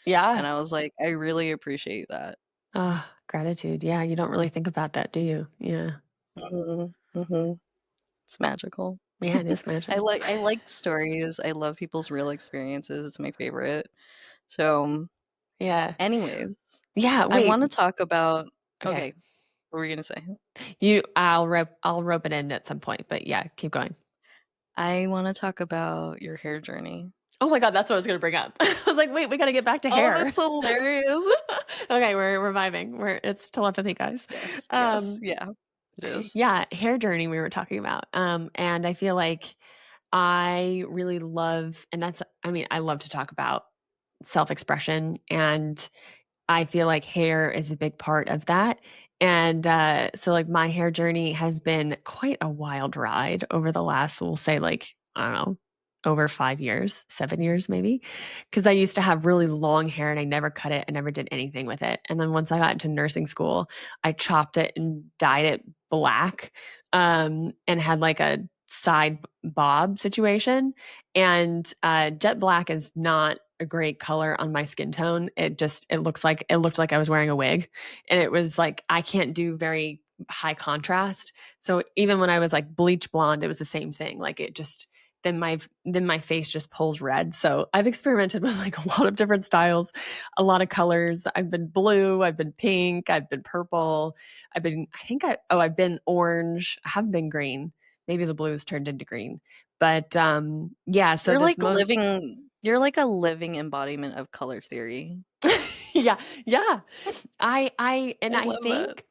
[SPEAKER 2] Yeah.
[SPEAKER 3] And I was like, I really appreciate that.
[SPEAKER 2] Ah, gratitude. Yeah, you don't really think about that, do you? Yeah.
[SPEAKER 3] Hmm. Hmm. It's magical.
[SPEAKER 2] Yeah, it is magical.
[SPEAKER 3] I like stories. I love people's real experiences. It's my favorite. So,
[SPEAKER 2] Yeah.
[SPEAKER 3] anyways,
[SPEAKER 2] Yeah,
[SPEAKER 3] I
[SPEAKER 2] wait.
[SPEAKER 3] want to talk about.
[SPEAKER 2] Okay.
[SPEAKER 3] Okay, what were you gonna say?
[SPEAKER 2] I'll rope it in at some point, but yeah, keep going.
[SPEAKER 3] I want to talk about your hair journey.
[SPEAKER 2] Oh my God, that's what I was gonna bring up. I was like, wait, we gotta get back to
[SPEAKER 3] Oh,
[SPEAKER 2] hair.
[SPEAKER 3] that's hilarious.
[SPEAKER 2] Okay, we're reviving. It's telepathy, guys.
[SPEAKER 3] Yes, yes,
[SPEAKER 2] Um,
[SPEAKER 3] yeah, it is.
[SPEAKER 2] yeah, hair journey we were talking about. And I feel like I really love, and I mean, I love to talk about self-expression, and I feel like hair is a big part of that. And so, like, my hair journey has been quite a wild ride over the last, we'll say, like, I don't know, over 5 years, 7 years maybe. Because I used to have really long hair and I never cut it. I never did anything with it. And then once I got into nursing school, I chopped it and dyed it black, and had like a side bob situation. And jet black is not a great color on my skin tone. It looked like I was wearing a wig. And it was like I can't do very high contrast. So even when I was like bleach blonde, it was the same thing. Like it just then my face just pulls red. So I've experimented with like a lot of different styles, a lot of colors. I've been blue, I've been pink, I've been purple, I've been orange, I haven't been green. Maybe the blue's turned into green. But yeah, so
[SPEAKER 3] You're
[SPEAKER 2] this
[SPEAKER 3] like
[SPEAKER 2] most
[SPEAKER 3] living. You're like a living embodiment of color theory.
[SPEAKER 2] yeah, yeah. I and
[SPEAKER 3] I love that.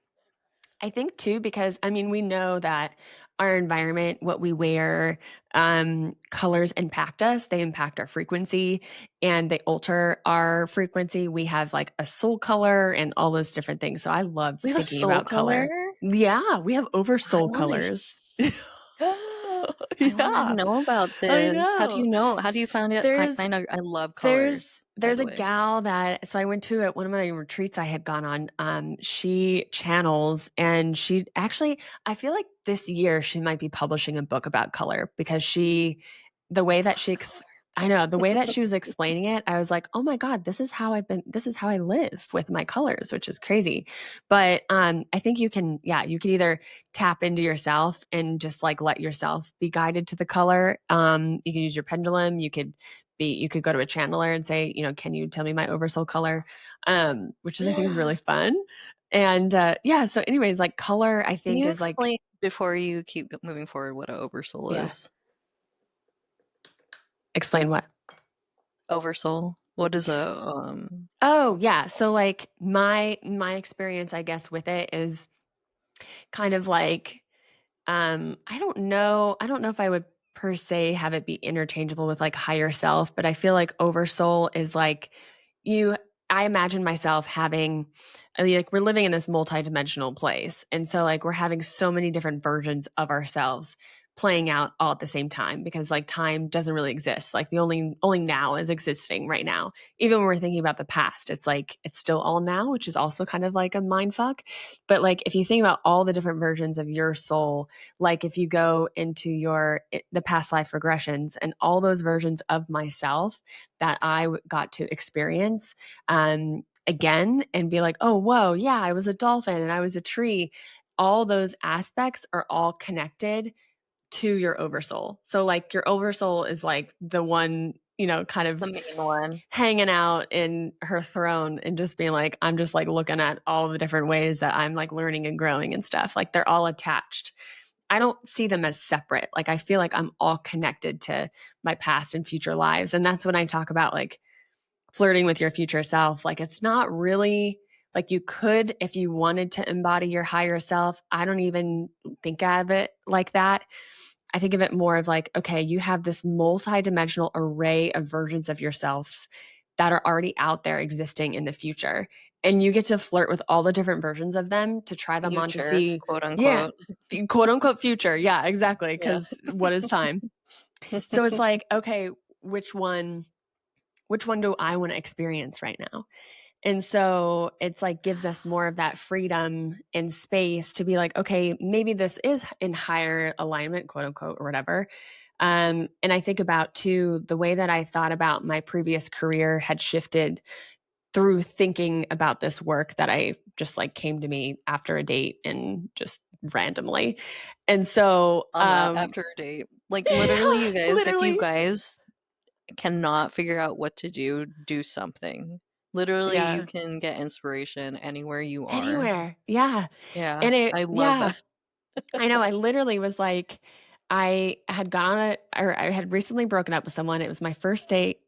[SPEAKER 2] I think too, because I mean, we know that our environment, what we wear, colors impact us. They impact our frequency and they alter our frequency. We have like a soul color and all those different things. So I love
[SPEAKER 3] We have a
[SPEAKER 2] thinking
[SPEAKER 3] soul
[SPEAKER 2] about
[SPEAKER 3] color.
[SPEAKER 2] color. Yeah, we have
[SPEAKER 3] I
[SPEAKER 2] oversoul
[SPEAKER 3] want to.
[SPEAKER 2] colors.
[SPEAKER 3] I want to
[SPEAKER 2] Yeah,
[SPEAKER 3] know about
[SPEAKER 2] I
[SPEAKER 3] this. How do you
[SPEAKER 2] know.
[SPEAKER 3] know? How do you find it?
[SPEAKER 2] There's
[SPEAKER 3] Find out. I love
[SPEAKER 2] there's
[SPEAKER 3] colors, by
[SPEAKER 2] there's
[SPEAKER 3] the
[SPEAKER 2] a
[SPEAKER 3] way.
[SPEAKER 2] gal that so I went to at one of my retreats I had gone on. She channels and she actually I feel like this year she might be publishing a book about color because the way
[SPEAKER 3] I
[SPEAKER 2] that
[SPEAKER 3] love color.
[SPEAKER 2] I know the way that she was explaining it, I was like, oh my God, this is how I live with my colors, which is crazy. But I think you can either tap into yourself and just like let yourself be guided to the color. You can use your pendulum, you could go to a channeler and say, can you tell me my oversoul color? Which is I think is really fun. And yeah, so anyways, like color I
[SPEAKER 3] Can
[SPEAKER 2] think
[SPEAKER 3] you
[SPEAKER 2] is like
[SPEAKER 3] explain before you keep moving forward what an oversoul
[SPEAKER 2] yeah.
[SPEAKER 3] is?
[SPEAKER 2] Explain what?
[SPEAKER 3] Oversoul. What is a
[SPEAKER 2] Oh, yeah. So like my experience I guess with it is kind of like I don't know if I would per se have it be interchangeable with like higher self, but I feel like oversoul is like you I imagine myself having I mean, like we're living in this multidimensional place. And so like we're having so many different versions of ourselves playing out all at the same time because like time doesn't really exist. Like the only now is existing right now. Even when we're thinking about the past, it's like it's still all now, which is also kind of like a mind fuck. But like if you think about all the different versions of your soul, like if you go into the past life regressions and all those versions of myself that got to experience again and be like, oh whoa, yeah, I was a dolphin and I was a tree, all those aspects are all connected to your oversoul. So like your oversoul is like the one, kind
[SPEAKER 3] the
[SPEAKER 2] of
[SPEAKER 3] main one?
[SPEAKER 2] hanging out in her throne and just being like, I'm just like looking at all the different ways that I'm like learning and growing and stuff. Like they're all attached. I don't see them as separate. Like I feel like I'm all connected to my past and future lives. And that's when I talk about like flirting with your future self. Like it's not really like you could if you wanted to embody your higher self. I don't even think of it like that. I think of it more of like, okay, you have this multi-dimensional array of versions of yourselves that are already out there existing in the future. And you get to flirt with all the different versions of them to try them on to
[SPEAKER 3] Future,
[SPEAKER 2] see,
[SPEAKER 3] quote
[SPEAKER 2] yeah,
[SPEAKER 3] unquote.
[SPEAKER 2] quote unquote future. Yeah, exactly.
[SPEAKER 3] Yeah.
[SPEAKER 2] Because what is time? So it's like, okay, which one do I want to experience right now? And so it's like gives us more of that freedom and space to be like, okay, maybe this is in higher alignment, quote unquote, or whatever. And I think about too, the way that I thought about my previous career had shifted through thinking about this work that I just like came to me after a date and just randomly. And so,
[SPEAKER 3] On that after a date. Like literally, you guys, if you
[SPEAKER 2] literally,
[SPEAKER 3] guys cannot figure out what to do, do something. Literally, you
[SPEAKER 2] yeah,
[SPEAKER 3] can get inspiration anywhere you are.
[SPEAKER 2] anywhere. Yeah.
[SPEAKER 3] Yeah,
[SPEAKER 2] And it,
[SPEAKER 3] I love
[SPEAKER 2] yeah,
[SPEAKER 3] that.
[SPEAKER 2] I know. I literally was like, I had gone on or I had recently broken up with someone. It was my first date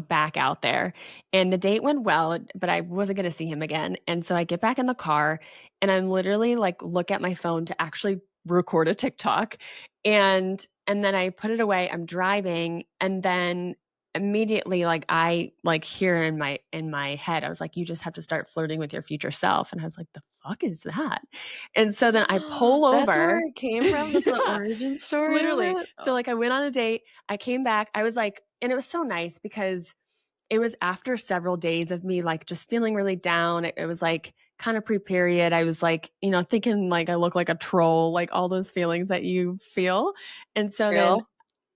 [SPEAKER 2] back out there. And the date went well, but I wasn't going to see him again. And so I get back in the car and I'm literally like, look at my phone to actually record a TikTok. And then I put it away. I'm driving. And then immediately like I like hear in my head, I was like, you just have to start flirting with your future self. And I was like, the fuck is that? And so then I pull
[SPEAKER 3] That's where
[SPEAKER 2] over.
[SPEAKER 3] it came from? That's the
[SPEAKER 2] Yeah,
[SPEAKER 3] origin story of
[SPEAKER 2] literally.
[SPEAKER 3] it? Oh,
[SPEAKER 2] So like I went on a date, I came back, I was like, and it was so nice because it was after several days of me like just feeling really down. It was like kind of pre-period. I was like, thinking like I look like a troll, like all those feelings that you feel. And so then
[SPEAKER 3] real?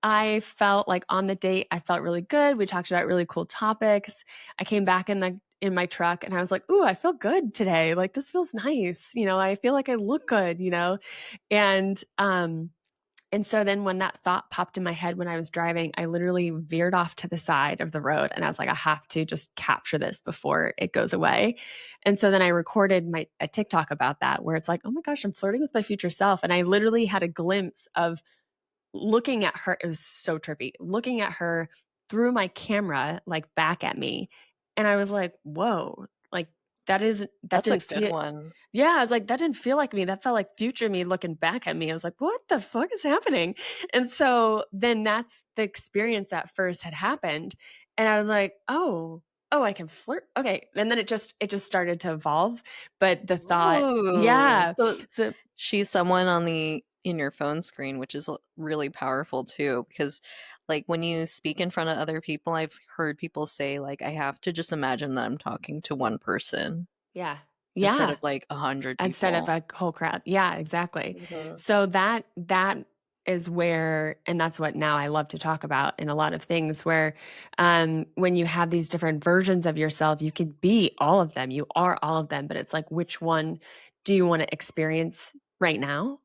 [SPEAKER 2] I felt like on the date, I felt really good. We talked about really cool topics. I came back in my truck and I was like, "Ooh, I feel good today. Like this feels nice. I feel like I look good. And and so then when that thought popped in my head when I was driving, I literally veered off to the side of the road and I was like, I have to just capture this before it goes away. And so then I recorded a TikTok about that where it's like, oh my gosh, I'm flirting with my future self. And I literally had a glimpse of looking at her. It was so trippy. Looking at her through my camera, like back at me. And I was like, whoa, like that
[SPEAKER 3] That's a
[SPEAKER 2] didn't
[SPEAKER 3] good
[SPEAKER 2] feel
[SPEAKER 3] one.
[SPEAKER 2] yeah, I was like, that didn't feel like me. That felt like future me looking back at me. I was like, what the fuck is happening? And so then that's the experience that first had happened. And I was like, oh, I can flirt. Okay. And then it just started to evolve. But the thought,
[SPEAKER 3] Ooh.
[SPEAKER 2] yeah.
[SPEAKER 3] So
[SPEAKER 2] So
[SPEAKER 3] she's someone in your phone screen, which is really powerful too, because like when you speak in front of other people, I've heard people say like I have to just imagine that I'm talking to one person
[SPEAKER 2] yeah.
[SPEAKER 3] instead
[SPEAKER 2] Yeah.
[SPEAKER 3] of like 100
[SPEAKER 2] Instead of
[SPEAKER 3] people.
[SPEAKER 2] a whole crowd. Yeah, exactly.
[SPEAKER 3] Mhm.
[SPEAKER 2] So that is where and that's what now I love to talk about in a lot of things where when you have these different versions of yourself, you could be all of them. You are all of them, but it's like which one do you want to experience right now?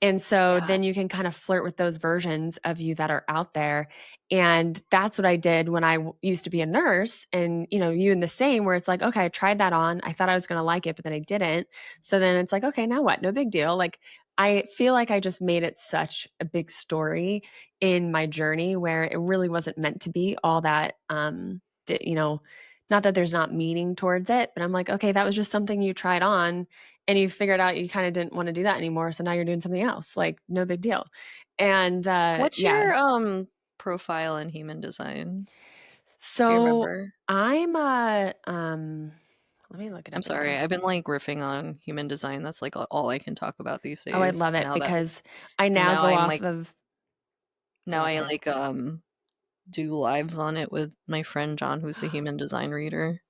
[SPEAKER 2] And so
[SPEAKER 3] Yeah.
[SPEAKER 2] then you can kind of flirt with those versions of you that are out there. And that's what I did when I used to be a nurse. And, you and the same, where it's like, okay, I tried that on. I thought I was going to like it, but then I didn't. So then it's like, okay, now what? No big deal. Like, I feel like I just made it such a big story in my journey where it really wasn't meant to be all that, not that there's not meaning towards it, but I'm like, okay, that was just something you tried on and you figured out you kind of didn't want to do that anymore. So now you're doing something else. Like, no big deal. And
[SPEAKER 3] What's
[SPEAKER 2] yeah.
[SPEAKER 3] your profile in human design? Do you
[SPEAKER 2] So
[SPEAKER 3] remember?
[SPEAKER 2] I'm let me look it
[SPEAKER 3] I'm
[SPEAKER 2] up
[SPEAKER 3] sorry,
[SPEAKER 2] again.
[SPEAKER 3] I've been like riffing on human design. That's like all I can talk about these
[SPEAKER 2] Oh, I
[SPEAKER 3] days.
[SPEAKER 2] love it because I now
[SPEAKER 3] Now
[SPEAKER 2] go
[SPEAKER 3] I'm
[SPEAKER 2] off
[SPEAKER 3] like
[SPEAKER 2] of
[SPEAKER 3] now
[SPEAKER 2] yeah,
[SPEAKER 3] I
[SPEAKER 2] go ahead.
[SPEAKER 3] like do lives on it with my friend John, who's a human design reader.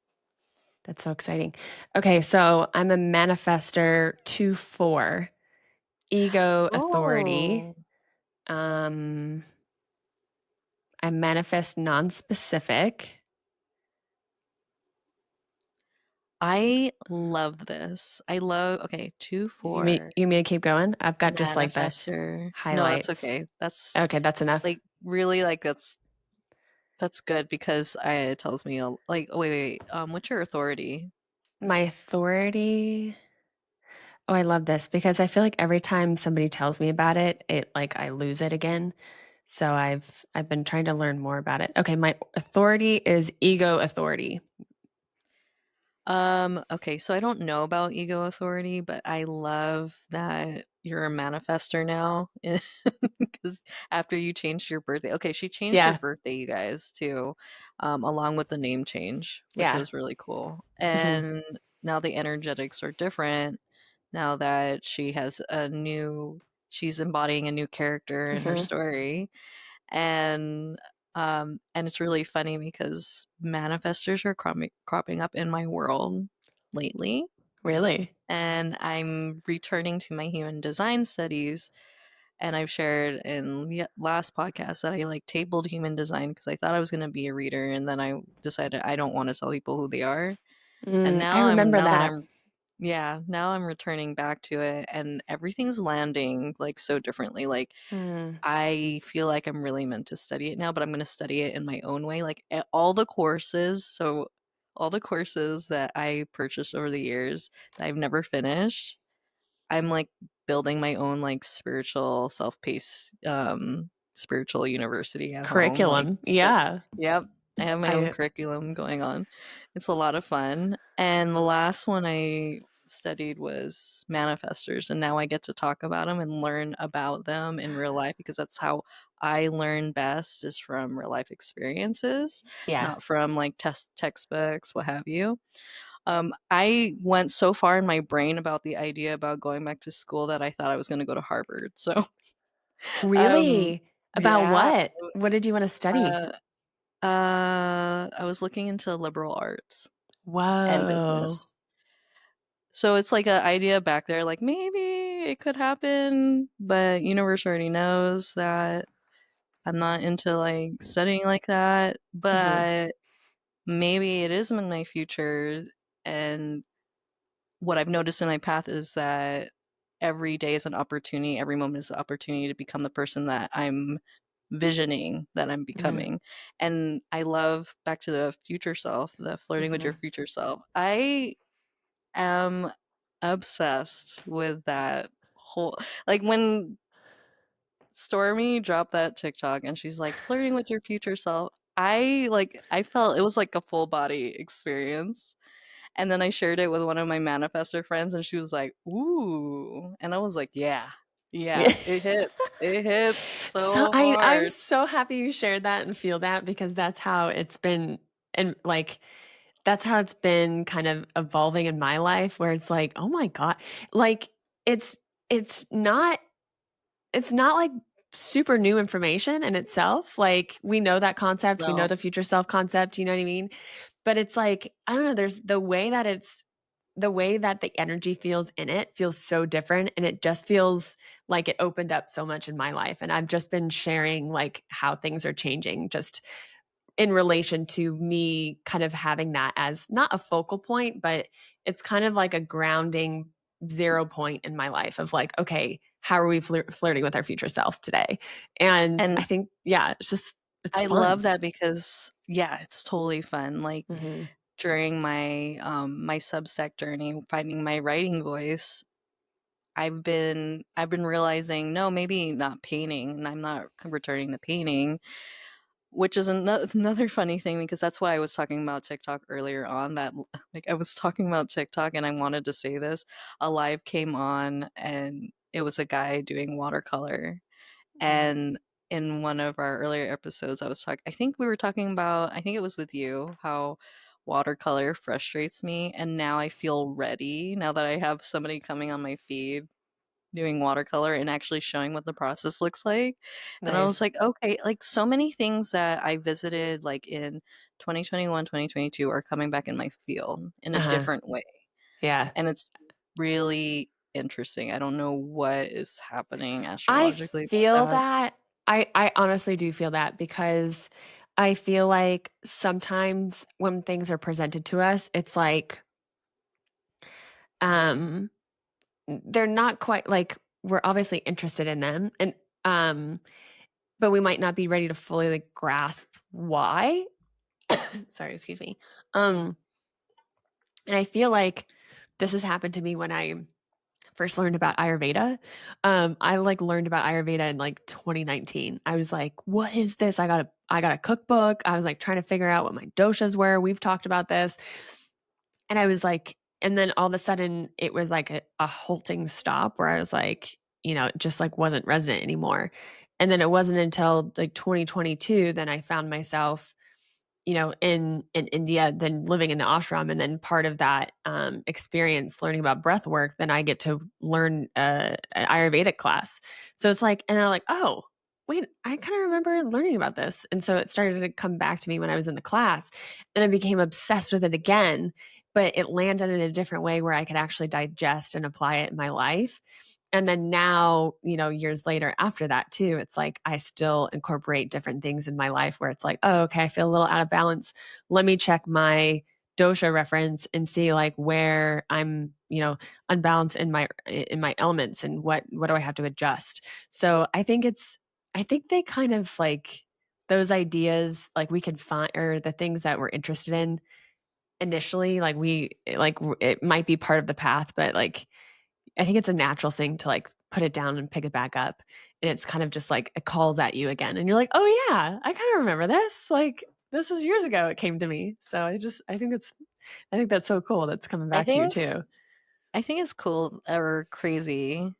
[SPEAKER 2] That's so exciting. Okay, so I'm a manifestor 2/4, ego authority.
[SPEAKER 3] Oh,
[SPEAKER 2] Um, I manifest non-specific.
[SPEAKER 3] I love this. I love okay, two,
[SPEAKER 2] You mean
[SPEAKER 3] four,
[SPEAKER 2] you mean to keep going? I've got just like the
[SPEAKER 3] manifestor. No, that's
[SPEAKER 2] highlights.
[SPEAKER 3] okay. That's
[SPEAKER 2] Okay, that's enough.
[SPEAKER 3] like really like that's good because it tells me like oh, wait, what's your authority?
[SPEAKER 2] My authority. Oh, I love this because I feel like every time somebody tells me about it, it like I lose it again. So I've been trying to learn more about it. Okay, my authority is ego authority.
[SPEAKER 3] Okay, so I don't know about ego authority, but I love that you're a manifester now. Because after you changed your birthday, okay, she changed her
[SPEAKER 2] Yeah.
[SPEAKER 3] birthday, you guys, too, along with the name change, which
[SPEAKER 2] Yeah.
[SPEAKER 3] was really cool.
[SPEAKER 2] Hmm.
[SPEAKER 3] And now the energetics are different now that she's embodying a new character in her
[SPEAKER 2] Hmm.
[SPEAKER 3] story. And And it's really funny because manifestors are cropping up in my world lately.
[SPEAKER 2] Really?
[SPEAKER 3] And I'm returning to my human design studies. And I've shared in the last podcast that I like tabled human design because I thought I was going to be a reader. And then I decided I don't want to tell people who they are. And
[SPEAKER 2] I remember that.
[SPEAKER 3] now I'm returning back to it and everything's landing like so differently. Like
[SPEAKER 2] Mm,
[SPEAKER 3] I feel like I'm really meant to study it now, but I'm going to study it in my own way. Like all the courses that I purchased over the years that I've never finished, I'm like building my own like self-paced spiritual university at home.
[SPEAKER 2] curriculum. Yeah.
[SPEAKER 3] Yep. I have my own
[SPEAKER 2] I
[SPEAKER 3] curriculum going on. It's a lot of fun. And the last one I studied was manifestors, and now I get to talk about them and learn about them in real life because that's how I learn best is from real life experiences,
[SPEAKER 2] yeah.
[SPEAKER 3] not from like textbooks, what have you. I went so far in my brain about the idea about going back to school that I thought I was going to go to Harvard. So, um,
[SPEAKER 2] Really? About
[SPEAKER 3] yeah,
[SPEAKER 2] what? What did you want to study?
[SPEAKER 3] uh, I was looking into liberal arts and
[SPEAKER 2] Whoa.
[SPEAKER 3] business. So it's like an idea back there, like maybe it could happen, but universe already knows that I'm not into like studying like that.
[SPEAKER 2] Hmm.
[SPEAKER 3] But maybe it is in my future, and what I've noticed in my path is that every day is an opportunity, every moment is an opportunity to become the person that I'm visioning that I'm
[SPEAKER 2] Mm-hmm.
[SPEAKER 3] becoming. And I love back to the future self, the flirting with your future self. I am obsessed with that whole like when Stormy dropped that TikTok and she's like flirting with your future self. I felt it was like a full body experience. And then I shared it with one of my manifestor friends, and she was like, "Ooh," and I was like, "Yeah,
[SPEAKER 2] Yeah.
[SPEAKER 3] yeah, it hits, it hits
[SPEAKER 2] So
[SPEAKER 3] so
[SPEAKER 2] I'm
[SPEAKER 3] hard."
[SPEAKER 2] so happy you shared that and feel that because that's how it's been and like that's how it's been kind of evolving in my life where it's like, "Oh my god." Like it's it's not it's not like super new information in itself. Like we know that concept, we know
[SPEAKER 3] No,
[SPEAKER 2] the future self concept, you know what I mean? But it's like, I don't know, there's the way that the energy feels in it feels so different and it just feels like it opened up so much in my life and I've just been sharing like how things are changing just in relation to me kind of having that as not a focal point but it's kind of like a grounding zero point in my life of like okay how are we flirting with our future self today and I
[SPEAKER 3] and
[SPEAKER 2] think yeah it's just it's
[SPEAKER 3] I
[SPEAKER 2] fun.
[SPEAKER 3] love that because yeah, it's totally fun. Like
[SPEAKER 2] Hmm.
[SPEAKER 3] during my Substack journey, finding my writing voice, I've been realizing no, maybe not painting, and I'm not returning to painting. Which is another funny thing because that's why I was talking about TikTok earlier on that like I was talking about TikTok and I wanted to say this. A live came on and it was a guy doing watercolor. And in one of our earlier episodes I think we were talking about I think it was with you how watercolor frustrates me and now I feel ready now that I have somebody coming on my feed doing watercolor and actually showing what the process looks like. And I was
[SPEAKER 2] Nice.
[SPEAKER 3] like, okay, like so many things that I visited like in 2021, 2022 are coming back in my field in a
[SPEAKER 2] Uh-huh.
[SPEAKER 3] different way.
[SPEAKER 2] Yeah.
[SPEAKER 3] And it's really interesting. I don't know what is happening
[SPEAKER 2] I
[SPEAKER 3] astrologically
[SPEAKER 2] feel
[SPEAKER 3] about that.
[SPEAKER 2] that. I honestly do feel that because I feel like sometimes when things are presented to us, it's like um they're not quite like we're obviously interested in them and um but we might not be ready to fully like grasp why. Sorry, excuse me. Um and I feel like this has happened to me when I first learned about Ayurveda. I like learned about Ayurveda in like 2019. I was like, what is this? I got a cookbook. I was like trying to figure out what my doshas were. We've talked about this. And I was like, and then all of a sudden it was like a halting stop where I was like, you know, it just like wasn't resonant anymore. And then it wasn't until like 2022 then I found myself you know, in India, then living in the ashram, and then part of that experience learning about breath work, then I get to learn an Ayurvedic class. So it's like, and I'm like, oh, wait, I kind of remember learning about this. And so it started to come back to me when I was in the class, and I became obsessed with it again, but it landed in a different way where I could actually digest and apply it in my life. And then now, years later after that too, it's like I still incorporate different things in my life where it's like, oh, okay, I feel a little out of balance. Let me check my dosha reference and see like where I'm, unbalanced in my elements, and what do I have to adjust. So I think they kind of like those ideas, like we could find, or the things that we're interested in initially, like it might be part of the path, but like I think it's a natural thing to like put it down and pick it back up. And it's kind of just like it calls at you again. And you're like, oh yeah, I kind of remember this. Like this was years ago it came to me. So I think that's so cool that's coming
[SPEAKER 3] I
[SPEAKER 2] back to you
[SPEAKER 3] think it's
[SPEAKER 2] too.
[SPEAKER 3] I think it's cool or crazy.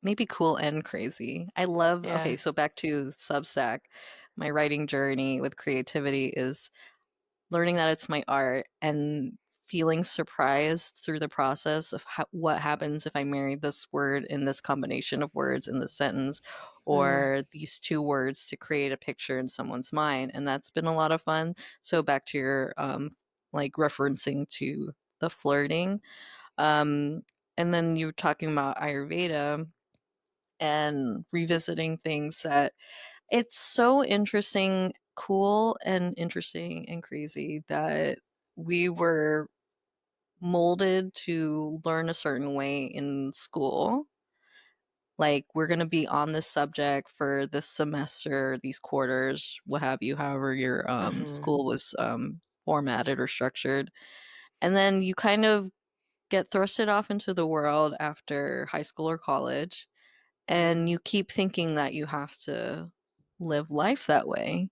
[SPEAKER 3] Maybe cool and crazy. I love
[SPEAKER 2] Yeah.
[SPEAKER 3] okay, so back to Substack. My writing journey with creativity is learning that it's my art and feeling surprised through the process of what happens if I marry this word in this combination of words in this sentence,
[SPEAKER 2] Mm,
[SPEAKER 3] or these two words to create a picture in someone's mind. And that's been a lot of fun. So back to your like referencing to the flirting. Um and then you were talking about Ayurveda and revisiting things that it's so interesting, cool and interesting and crazy that we were molded to learn a certain way in school. Like, we're going to be on this subject for this semester, these quarters, what have you, however your
[SPEAKER 2] mhm,
[SPEAKER 3] school was formatted or structured. And then you kind of get thrusted off into the world after high school or college, and you keep thinking that you have to live life that way.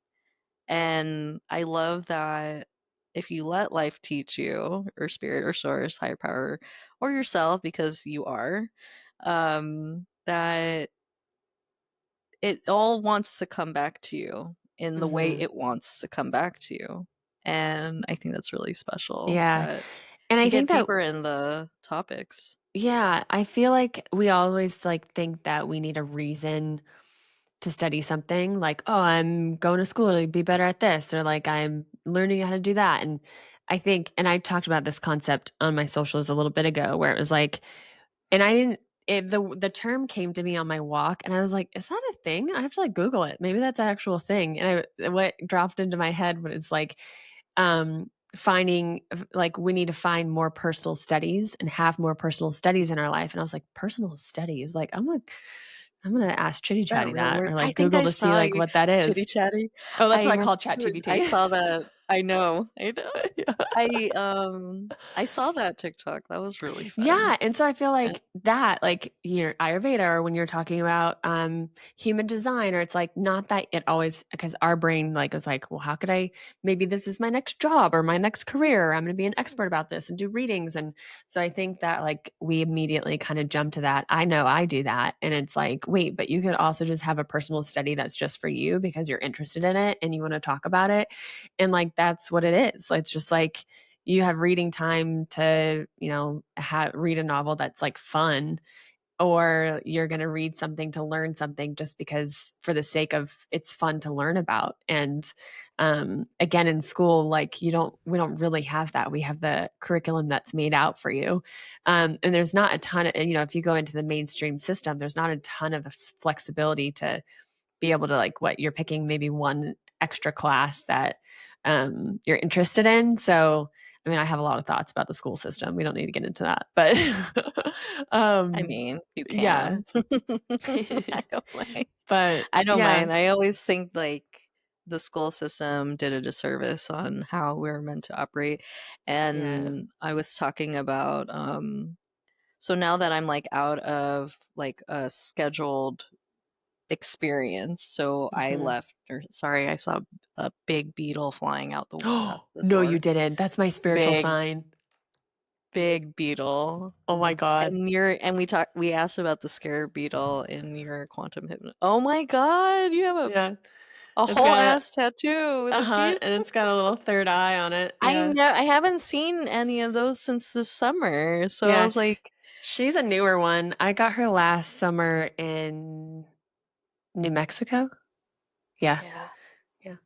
[SPEAKER 3] And I love that if you let life teach you, or spirit or source, higher power, or yourself, because you are, that it all wants to come back to you in the way
[SPEAKER 2] mhm.
[SPEAKER 3] it wants to come back to you. And I think that's really special
[SPEAKER 2] Yeah.
[SPEAKER 3] that
[SPEAKER 2] And I
[SPEAKER 3] we get
[SPEAKER 2] think that
[SPEAKER 3] deeper in the topics.
[SPEAKER 2] yeah, I feel like we always like think that we need a reason to study something, like, oh, I'm going to school to be better at this, or like I'm learning how to do that. And I think, and I talked about this concept on my socials a little bit ago, where it was like, and I didn't, the term came to me on my walk, and I was like, is that a thing? I have to like Google it. Maybe that's an actual thing. And what dropped into my head was like, finding like we need to find more personal studies and have more personal studies in our life. And I was like, personal studies, like I'm gonna ask Chitty
[SPEAKER 3] Is that a
[SPEAKER 2] Chatty
[SPEAKER 3] real
[SPEAKER 2] that,
[SPEAKER 3] word?
[SPEAKER 2] or
[SPEAKER 3] I
[SPEAKER 2] like
[SPEAKER 3] think
[SPEAKER 2] Google
[SPEAKER 3] I
[SPEAKER 2] to see
[SPEAKER 3] saw
[SPEAKER 2] like
[SPEAKER 3] you,
[SPEAKER 2] what that
[SPEAKER 3] Chitty
[SPEAKER 2] is.
[SPEAKER 3] Chatty.
[SPEAKER 2] Oh, that's
[SPEAKER 3] I
[SPEAKER 2] what I
[SPEAKER 3] remember
[SPEAKER 2] call Chat
[SPEAKER 3] I
[SPEAKER 2] GPT.
[SPEAKER 3] saw that. I know. I know.
[SPEAKER 2] Yeah.
[SPEAKER 3] I saw that TikTok. That was really fun.
[SPEAKER 2] Yeah, and so I feel
[SPEAKER 3] Uh,
[SPEAKER 2] like that, like, Ayurveda, or when you're talking about, human design, or it's like not that it always, because our brain like is like, well, how could I, maybe this is my next job or my next career. I'm going to be an expert about this and do readings. And so I think that like we immediately kind of jump to that. I know I do that. And it's like, wait, but you could also just have a personal study that's just for you because you're interested in it and you want to talk about it. And like that's what it is. It's just like, you have reading time to, read a novel that's like fun, or you're going to read something to learn something just because for the sake of it's fun to learn about. And again, in school, like we don't really have that. We have the curriculum that's made out for you. And there's not a ton of, if you go into the mainstream system, there's not a ton of flexibility to be able to like what you're picking, maybe one extra class that you're interested in. So, I mean, I have a lot of thoughts about the school system. We don't need to get into that, but
[SPEAKER 3] I
[SPEAKER 2] um,
[SPEAKER 3] mean, you
[SPEAKER 2] yeah,
[SPEAKER 3] can. I don't mind.
[SPEAKER 2] but
[SPEAKER 3] I don't
[SPEAKER 2] yeah,
[SPEAKER 3] mind. I always think like the school system did a disservice on how we're meant to operate.
[SPEAKER 2] yeah,
[SPEAKER 3] And I was talking about so now that I'm like out of like a scheduled experience. So I
[SPEAKER 2] hmm.
[SPEAKER 3] left, or sorry, I saw a big beetle flying out
[SPEAKER 2] Oh
[SPEAKER 3] the
[SPEAKER 2] no, you
[SPEAKER 3] door.
[SPEAKER 2] didn't. That's my spiritual
[SPEAKER 3] Big,
[SPEAKER 2] sign.
[SPEAKER 3] big beetle.
[SPEAKER 2] Oh my god.
[SPEAKER 3] And we asked about the scare beetle in your quantum hypno. Oh my god, you have
[SPEAKER 2] Yeah,
[SPEAKER 3] a
[SPEAKER 2] it's
[SPEAKER 3] whole
[SPEAKER 2] got
[SPEAKER 3] ass tattoo with a
[SPEAKER 2] uh-huh,
[SPEAKER 3] beetle.
[SPEAKER 2] and it's got a little third eye on it.
[SPEAKER 3] I
[SPEAKER 2] Yeah,
[SPEAKER 3] know I haven't seen any of those since this summer. So I
[SPEAKER 2] yeah.
[SPEAKER 3] was like,
[SPEAKER 2] She's a newer one. I got her last summer in New Mexico? Yeah.
[SPEAKER 3] Yeah.
[SPEAKER 2] Yeah.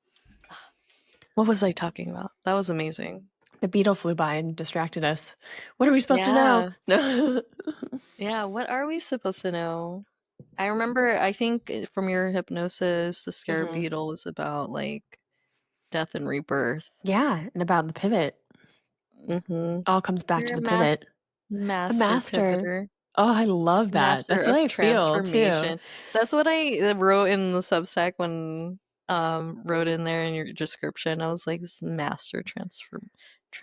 [SPEAKER 3] What was I talking about? That was amazing.
[SPEAKER 2] The beetle flew by and distracted us. What are we supposed to know?
[SPEAKER 3] Yeah.
[SPEAKER 2] No.
[SPEAKER 3] Yeah. What are we supposed to know? I remember, I think from your hypnosis, the scarab
[SPEAKER 2] Mhm.
[SPEAKER 3] beetle was about like death and rebirth.
[SPEAKER 2] Yeah, and about the pivot.
[SPEAKER 3] Mm-hmm.
[SPEAKER 2] All comes back to
[SPEAKER 3] You're a
[SPEAKER 2] the pivot. A
[SPEAKER 3] master
[SPEAKER 2] master.
[SPEAKER 3] pivoter,
[SPEAKER 2] Oh, I love that.
[SPEAKER 3] master
[SPEAKER 2] That's what
[SPEAKER 3] of
[SPEAKER 2] I feel too.
[SPEAKER 3] transformation. That's what I wrote in the Substack when wrote in there in your description. I was like, this master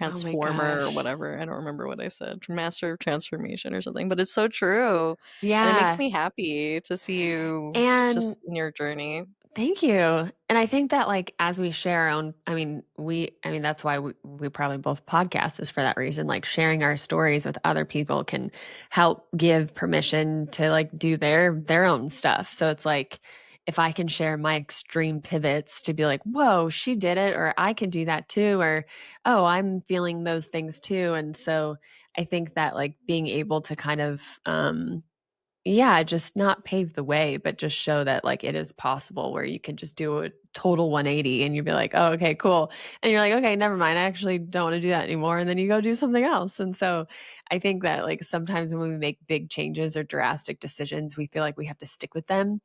[SPEAKER 2] Oh my
[SPEAKER 3] transformer or
[SPEAKER 2] gosh.
[SPEAKER 3] whatever. I don't remember what I said. Master of transformation or something, but it's so true. And it makes
[SPEAKER 2] Yeah.
[SPEAKER 3] me happy to see you
[SPEAKER 2] And
[SPEAKER 3] just in your journey.
[SPEAKER 2] thank you. And I think that like as we share our own, I mean that's why we probably both podcast is for that reason. Like sharing our stories with other people can help give permission to like do their own stuff. So it's like if I can share my extreme pivots to be like, whoa, she did it, or I can do that too, or oh, I'm feeling those things too. And so I think that like being able to kind of yeah, just not pave the way, but just show that like it is possible where you can just do a total 180 and you'd be like, "Oh, okay, cool." And you're like, "Okay, never mind. I actually don't want to do that anymore." And then you go do something else. And so I think that like sometimes when we make big changes or drastic decisions, we feel like we have to stick with them.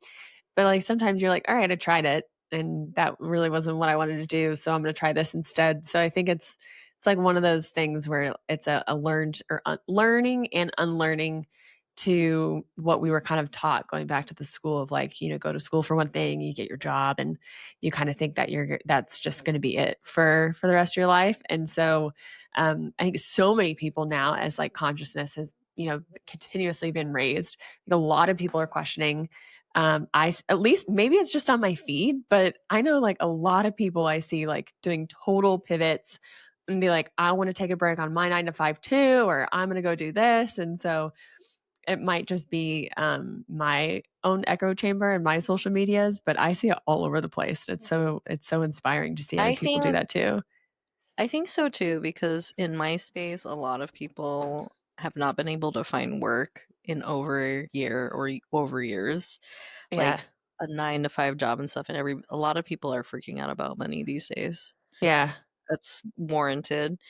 [SPEAKER 2] But, like, sometimes you're like, "All right, I tried it, and that really wasn't what I wanted to do, so I'm gonna try this instead." So I think it's like one of those things where it's a learned or learning and unlearning to what we were kind of taught going back to the school of, like, go to school for one thing, you get your job, and you kinda think that that's just gonna be it for the rest of your life, and so, I think so many people now as, like, consciousness has, continuously been raised, like, a lot of people are questioning at least maybe it's just on my feed, but I know like a lot of people I see like doing total pivots and be like, I want to take a break on my 9 to 5 too, or I'm going to go do this. And so it might just be my own echo chamber and my social medias, but I see it all over the place. It's so inspiring to see other
[SPEAKER 3] I
[SPEAKER 2] people do
[SPEAKER 3] think
[SPEAKER 2] that too.
[SPEAKER 3] I think so too, because in my space, a lot of people have not been able to find work in over a year or over years,
[SPEAKER 2] Yeah.
[SPEAKER 3] like a 9 to 5 job and stuff. And a lot of people are freaking out about money these days.
[SPEAKER 2] Yeah.
[SPEAKER 3] That's warranted.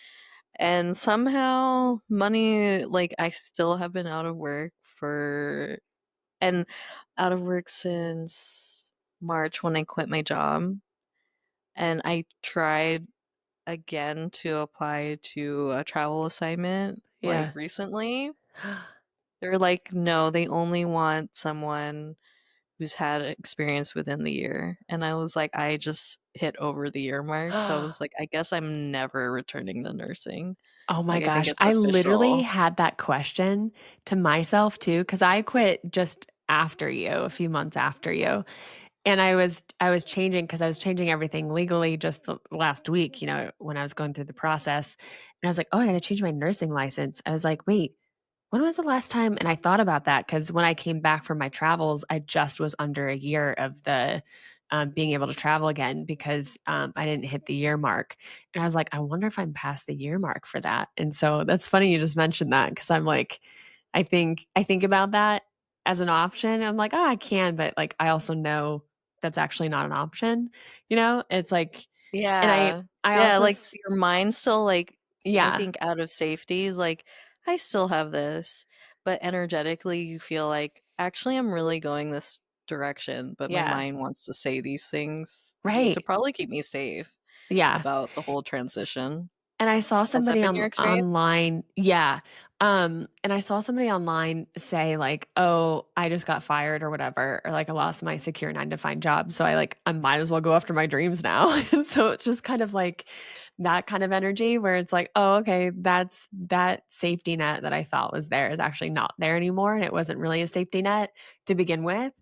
[SPEAKER 3] And somehow money, like I still have been out of work and out of work since March when I quit my job. And I tried again to apply to a travel assignment like
[SPEAKER 2] Yeah.
[SPEAKER 3] recently. They're like, no, they only want someone who's had experience within the year. And I was like, I just hit over the year mark. So I was like, I guess I'm never returning to nursing.
[SPEAKER 2] Oh my
[SPEAKER 3] Like, I think
[SPEAKER 2] gosh.
[SPEAKER 3] it's
[SPEAKER 2] I literally
[SPEAKER 3] official.
[SPEAKER 2] had that question to myself too, because I quit just after you, a few months after you. And I was changing because I was changing everything legally just the last week, when I was going through the process. And I was like, oh, I gotta change my nursing license. I was like, wait, when was the last time? And I thought about that because when I came back from my travels, I just was under a year of the being able to travel again because I didn't hit the year mark. And I was like, I wonder if I'm past the year mark for that. And so that's funny you just mentioned that because I'm like, I think about that as an option. I'm like, oh, I can, but like I also know that's actually not an option. It's like, and I
[SPEAKER 3] Yeah.
[SPEAKER 2] I
[SPEAKER 3] Yeah,
[SPEAKER 2] also
[SPEAKER 3] like your mind's still like, I
[SPEAKER 2] yeah,
[SPEAKER 3] think out of safety is like, I still have this. But energetically, you feel like, actually, I'm really going this direction, but my
[SPEAKER 2] yeah,
[SPEAKER 3] mind wants to say these things to
[SPEAKER 2] right,
[SPEAKER 3] probably keep me safe
[SPEAKER 2] yeah.
[SPEAKER 3] about the whole transition.
[SPEAKER 2] And I saw
[SPEAKER 3] Has that
[SPEAKER 2] somebody
[SPEAKER 3] been your experience?
[SPEAKER 2] online yeah, and I saw somebody online say like, "Oh, I just got fired or whatever," or like, "I lost my secure 9 to 5 job, so I might as well go after my dreams now." And so it's just kind of like that kind of energy where it's like, "Oh, okay, that safety net that I thought was there is actually not there anymore, and it wasn't really a safety net to begin with.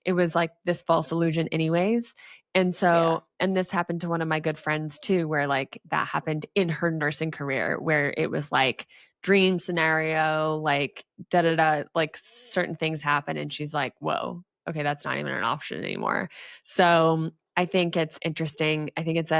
[SPEAKER 2] It was like this false illusion anyways." And
[SPEAKER 3] Yeah.
[SPEAKER 2] so and this happened to one of my good friends too, where like that happened in her nursing career, where it was like dream scenario, like da da da, like certain things happen. And she's like, whoa, okay, that's not even an option anymore. So I think it's interesting. I think it's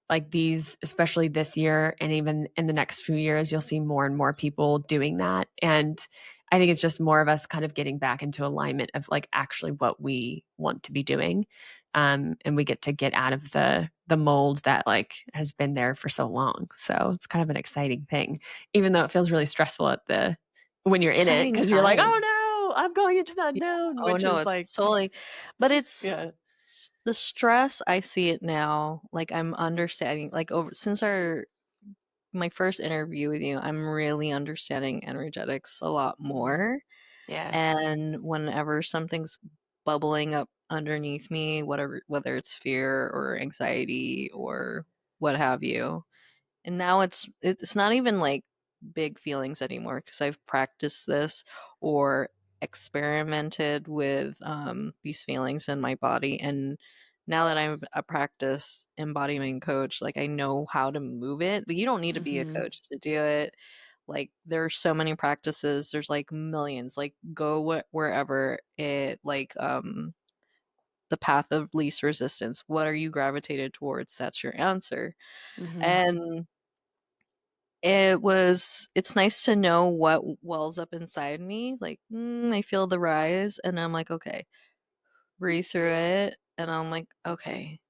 [SPEAKER 2] like these, especially this year and even in the next few years, you'll see more and more people doing that. And I think it's just more of us kind of getting back into alignment of like actually what we want to be doing. And we get to get out of the mold that like has been there for so long. So it's kind of an exciting thing, even though it feels really stressful at the when you're in it,
[SPEAKER 3] Exciting
[SPEAKER 2] because you're like,
[SPEAKER 3] time.
[SPEAKER 2] oh no, I'm going into the
[SPEAKER 3] Yeah.
[SPEAKER 2] unknown,
[SPEAKER 3] Oh
[SPEAKER 2] which
[SPEAKER 3] no,
[SPEAKER 2] is like,
[SPEAKER 3] it's totally, but it's
[SPEAKER 2] yeah.
[SPEAKER 3] the stress. I see it now. Like I'm understanding, like over since our my first interview with you, I'm really understanding energetics a lot
[SPEAKER 2] Mhm.
[SPEAKER 3] more.
[SPEAKER 2] Yeah.
[SPEAKER 3] And whenever something's bubbling up underneath me, whatever, whether it's fear or anxiety or what have you, and now it's not even like big feelings anymore because I've practiced this or experimented with these feelings in my body. And now that I'm a practice embodiment coach, like I know how to move it, but you don't need to be a
[SPEAKER 2] Mhm.
[SPEAKER 3] coach to do it. Like there are so many practices, there's like millions. Like go wherever it like the path of least resistance, what are you gravitated towards, that's your answer.
[SPEAKER 2] Mhm.
[SPEAKER 3] And it's nice to know what wells up inside me. Like, I feel the rise, and I'm like, okay, breathe through it. And I'm like, okay,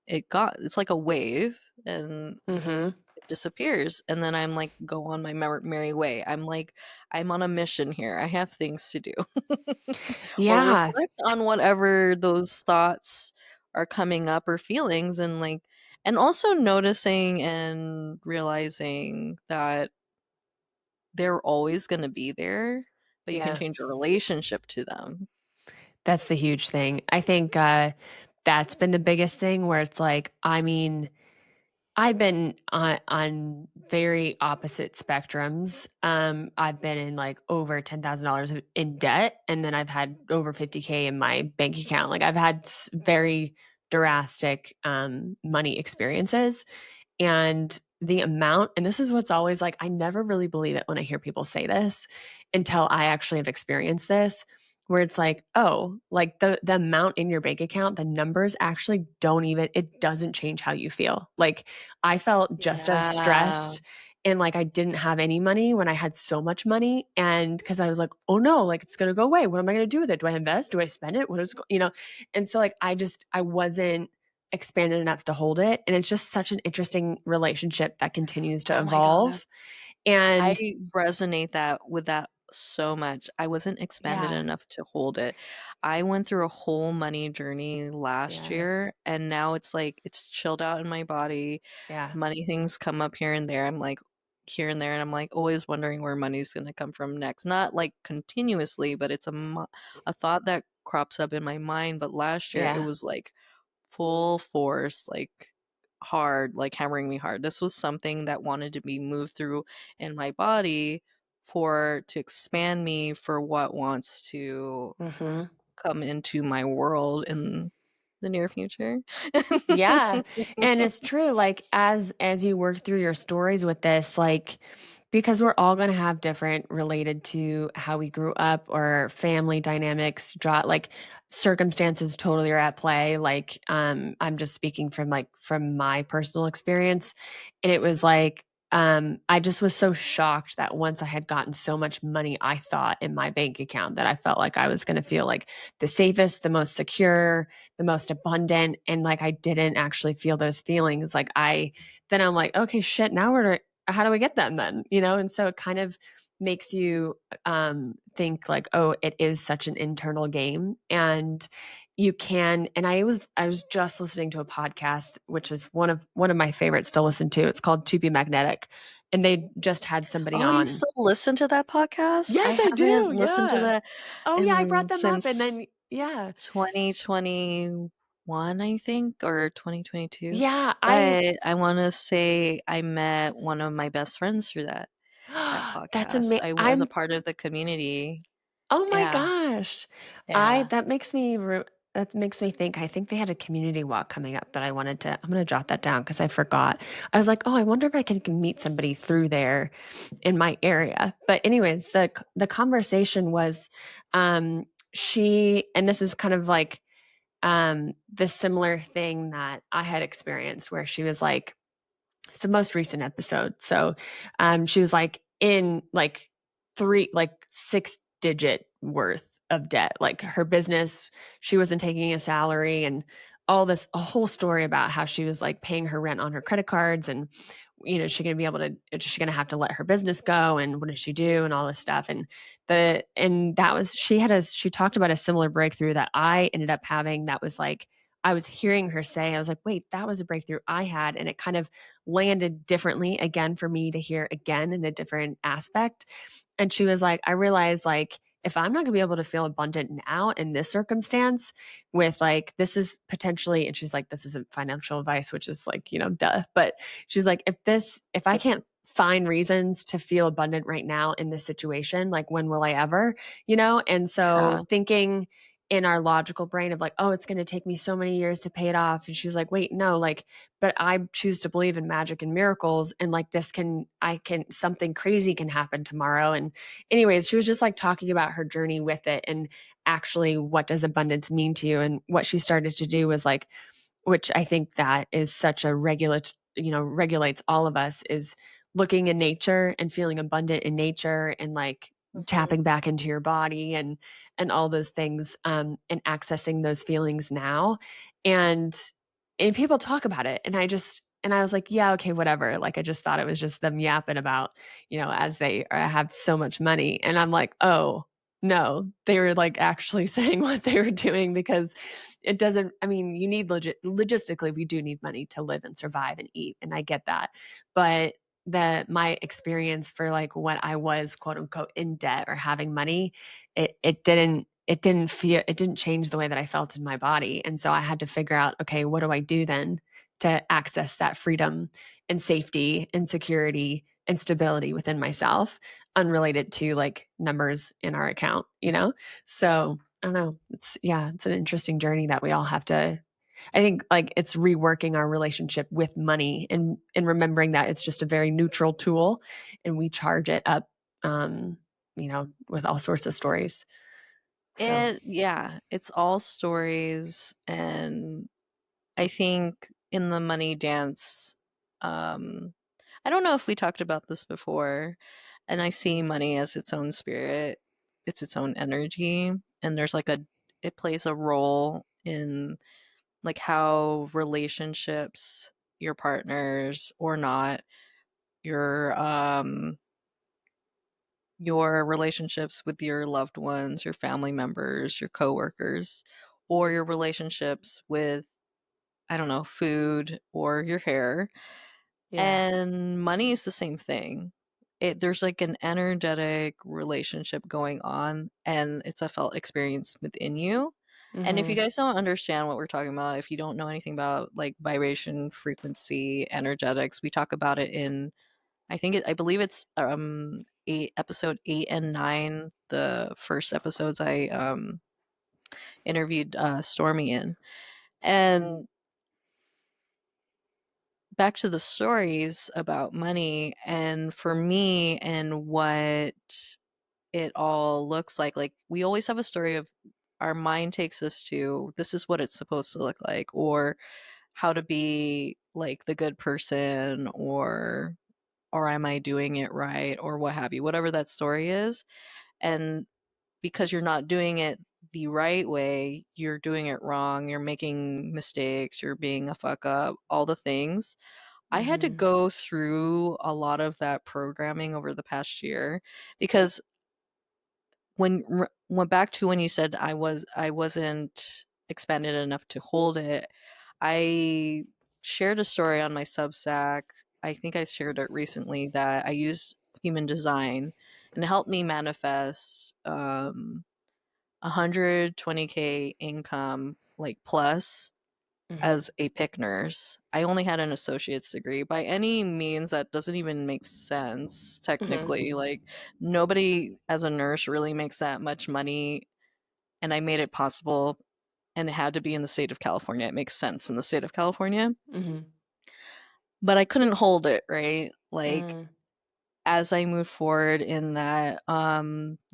[SPEAKER 3] it's like a wave, and
[SPEAKER 2] Mhm.
[SPEAKER 3] it disappears. And then I'm like, go on my merry way. I'm like, I'm on a mission here. I have things to do. Or
[SPEAKER 2] Yeah.
[SPEAKER 3] reflect on whatever those thoughts are coming up or feelings, and like, and also noticing and realizing that they're always going to be there, but you can
[SPEAKER 2] Yeah.
[SPEAKER 3] change your relationship to them.
[SPEAKER 2] That's the huge thing. I think that's been the biggest thing where it's like, I mean, I've been on very opposite spectrums. I've been in like over $10,000 in debt, and then I've had over 50K in my bank account. Like I've had very drastic money experiences, and the amount, and this is what's always like, I never really believe it when I hear people say this until I actually have experienced this, where it's like, oh, like the amount in your bank account, the numbers actually don't even, it doesn't change how you feel. Like I felt just as
[SPEAKER 3] Yeah.
[SPEAKER 2] stressed and like I didn't have any money when I had so much money. And because I was like, oh no, like it's gonna go away. What am I gonna do with it? Do I invest? Do I spend it? What is, And so like I wasn't expanded enough to hold it. And it's just such an interesting relationship that continues to
[SPEAKER 3] Oh my god.
[SPEAKER 2] evolve. And
[SPEAKER 3] I resonate that with that so much. I wasn't expanded
[SPEAKER 2] yeah,
[SPEAKER 3] enough to hold it. I went through a whole money journey last
[SPEAKER 2] yeah,
[SPEAKER 3] year, and now it's like it's chilled out in my body.
[SPEAKER 2] yeah,
[SPEAKER 3] Money things come up here and there. I'm like here and there, and I'm like always wondering where money's going to come from next. Not like continuously, but it's a thought that crops up in my mind. But last year it
[SPEAKER 2] yeah.
[SPEAKER 3] was like full force, like hard, like hammering me hard. This was something that wanted to be moved through in my body for to expand me for what wants to
[SPEAKER 2] Hmm.
[SPEAKER 3] come into my world in the near future.
[SPEAKER 2] Yeah. And it's true, like as you work through your stories with this, like because we're all going to have different related to how we grew up or family dynamics, like circumstances totally are at play. Like I'm just speaking from from my personal experience. And it was like I just was so shocked that once I had gotten so much money, I thought in my bank account, that I felt like I was going to feel like the safest, the most secure, the most abundant, and like I didn't actually feel those feelings. Like then I'm like, okay, shit, now how do we get them then? And so it kind of makes you think like, oh, it is such an internal game. And you can, and I was just listening to a podcast, which is one of my favorites to listen to. It's called To Be Magnetic, and they just had somebody
[SPEAKER 3] Oh, you
[SPEAKER 2] on.
[SPEAKER 3] still listen to that podcast? I
[SPEAKER 2] Yes, I
[SPEAKER 3] haven't
[SPEAKER 2] do.
[SPEAKER 3] listened to
[SPEAKER 2] Yeah.
[SPEAKER 3] that
[SPEAKER 2] Oh yeah, I brought
[SPEAKER 3] in
[SPEAKER 2] them up, and
[SPEAKER 3] since
[SPEAKER 2] then yeah.
[SPEAKER 3] 2021, I think, or 2022.
[SPEAKER 2] Yeah,
[SPEAKER 3] But I want to say I met one of my best friends through that
[SPEAKER 2] that's
[SPEAKER 3] podcast.
[SPEAKER 2] amazing.
[SPEAKER 3] I was a
[SPEAKER 2] I'm
[SPEAKER 3] part of the community.
[SPEAKER 2] Oh my
[SPEAKER 3] Yeah.
[SPEAKER 2] gosh. I
[SPEAKER 3] Yeah.
[SPEAKER 2] that makes me that makes me think. I think they had a community walk coming up that I'm going to jot that down because I forgot. I was like, "Oh, I wonder if I can meet somebody through there in my area." But anyways, the conversation was she, and this is kind of like the similar thing that I had experienced, where she was like, it's the most recent episode. So she was like in like like 6-digit worth of debt. Like her business, she wasn't taking a salary, and all this, a whole story about how she was like paying her rent on her credit cards, and she going to be able to, is she going to have to let her business go, and what does she do, and all this stuff. And that was, she talked about a similar breakthrough that I ended up having. That was like, I was hearing her say, I was like, wait, that was a breakthrough I had. And it kind of landed differently again for me to hear again in a different aspect. And she was like, I realized, like, if I'm not going to be able to feel abundant now in this circumstance, with like, this is potentially, and she's like, this isn't financial advice, which is like, duh. But she's like, if I can't find reasons to feel abundant right now in this situation, like, when will I ever, And
[SPEAKER 3] Yeah.
[SPEAKER 2] so thinking in our logical brain of like, oh, it's going to take me so many years to pay it off. And she's like, wait, no, like, but I choose to believe in magic and miracles. And like, something crazy can happen tomorrow. And anyways, she was just like talking about her journey with it, and actually, what does abundance mean to you? And what she started to do was like, which I think that is such a regulates all of us, is looking in nature and feeling abundant in nature, and like
[SPEAKER 3] Mhm.
[SPEAKER 2] tapping back into your body, and all those things, and accessing those feelings now. And and people talk about it, and I was like, yeah, okay, whatever. Like, I just thought it was just them yapping about, as they have so much money. And I'm like, oh, no, they were like actually saying what they were doing, because it doesn't, I mean, you need logistically, we do need money to live and survive and eat. And I get that. But my experience for like what I was, quote unquote, in debt or having money, it didn't change the way that I felt in my body. And so I had to figure out, okay, what do I do then to access that freedom and safety and security and stability within myself, unrelated to like numbers in our account. So I don't know. It's an interesting journey that we all have to, I think, like, it's reworking our relationship with money, and remembering that it's just a very neutral tool, and we charge it up, with all sorts of stories. So,
[SPEAKER 3] Yeah, it's all stories, and I think in the money dance, um, I don't know if we talked about this before, and I see money as its own spirit, it's its own energy, and it plays a role in like how relationships, your partners or not, your your relationships with your loved ones, your family members, your coworkers, or your relationships with, I don't know, food or your hair.
[SPEAKER 2] yeah.
[SPEAKER 3] And money is the same thing. There's like an energetic relationship going on, and it's a felt experience within you. And if you
[SPEAKER 2] Mhm.
[SPEAKER 3] guys don't understand what we're talking about, if you don't know anything about like vibration, frequency, energetics, we talk about it in, I believe it's episode 8 and 9, the first episodes I interviewed Stormy in. And back to the stories about money, and for me and what it all looks like we always have a story of our mind takes us to, this is what it's supposed to look like, or how to be like the good person, or am I doing it right, or what have you, whatever that story is. And because you're not doing it the right way, you're doing it wrong, you're making mistakes, you're being a fuck up, all the things. I had to
[SPEAKER 2] Mhm.
[SPEAKER 3] go through a lot of that programming over the past year, because went back to when you said I wasn't expanded enough to hold it. I shared a story on my Substack. I think I shared it recently, that I used human design, and it helped me manifest 120K income, like, plus,
[SPEAKER 2] Mhm.
[SPEAKER 3] as a pick nurse. I only had an associate's degree. By any means, that doesn't even make sense
[SPEAKER 2] Mhm.
[SPEAKER 3] technically. Like, nobody as a nurse really makes that much money, and I made it possible, and it had to be in the state of California. It makes sense in the state of California.
[SPEAKER 2] Mhm.
[SPEAKER 3] But I couldn't hold it, right? Like,
[SPEAKER 2] Mm.
[SPEAKER 3] as I moved forward in that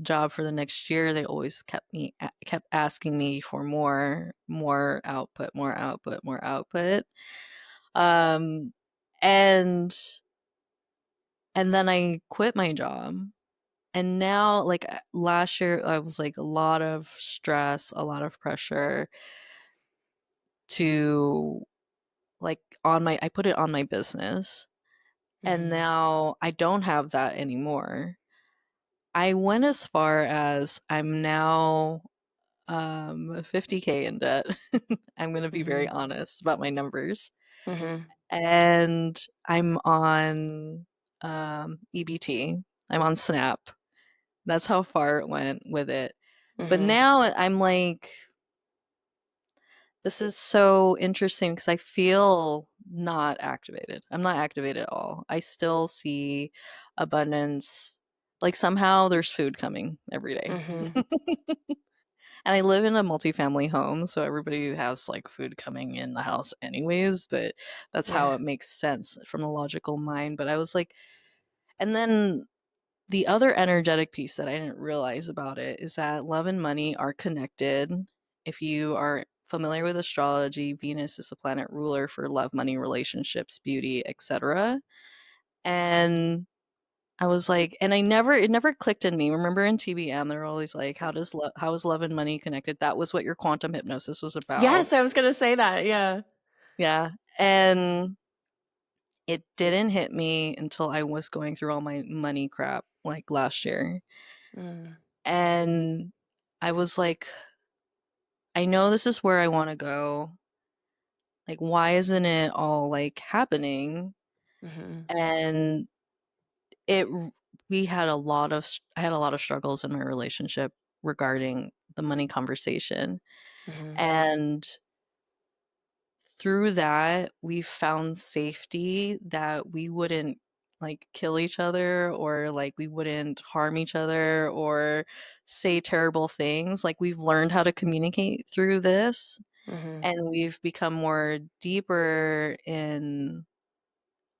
[SPEAKER 3] job for the next year, they always kept asking me for more output, more output, more output. Um, and and then I quit my job, And now, like last year, I was like a lot of stress, a lot of pressure to like on my, I put it on my business. And
[SPEAKER 2] Mhm.
[SPEAKER 3] now I don't have that anymore. I went as far as I'm now 50K in debt. I'm going to be very
[SPEAKER 2] Mhm.
[SPEAKER 3] honest about my numbers.
[SPEAKER 2] Mhm.
[SPEAKER 3] And I'm on EBT. I'm on Snap. That's how far it went with it. But
[SPEAKER 2] Mhm.
[SPEAKER 3] now I'm like, this is so interesting because I feel not activated. I'm not activated at all. I still see abundance. Like somehow there's food coming every day.
[SPEAKER 2] Mhm.
[SPEAKER 3] And I live in a multifamily home, so everybody has like food coming in the house anyways, but that's how
[SPEAKER 2] Yeah.
[SPEAKER 3] it makes sense from a logical mind. But I was like, and then the other energetic piece that I didn't realize about it is that love and money are connected. If you are familiar with astrology, Venus is the planet ruler for love, money, relationships, beauty, etc. And I was like, and it never clicked in me. Remember in TBM, they're always like, how is love and money connected? That was what your quantum hypnosis was about.
[SPEAKER 2] Yes, I was gonna say that. Yeah.
[SPEAKER 3] Yeah. And it didn't hit me until I was going through all my money crap like last year.
[SPEAKER 2] Mm.
[SPEAKER 3] And I was like, I know this is where I want to go. Like, why isn't it all like happening?
[SPEAKER 2] Mhm.
[SPEAKER 3] And it, I had a lot of struggles in my relationship regarding the money conversation.
[SPEAKER 2] Mhm.
[SPEAKER 3] And through that, we found safety that we wouldn't like kill each other or like we wouldn't harm each other or say terrible things. Like, we've learned how to communicate through this
[SPEAKER 2] Mhm.
[SPEAKER 3] and we've become more deeper in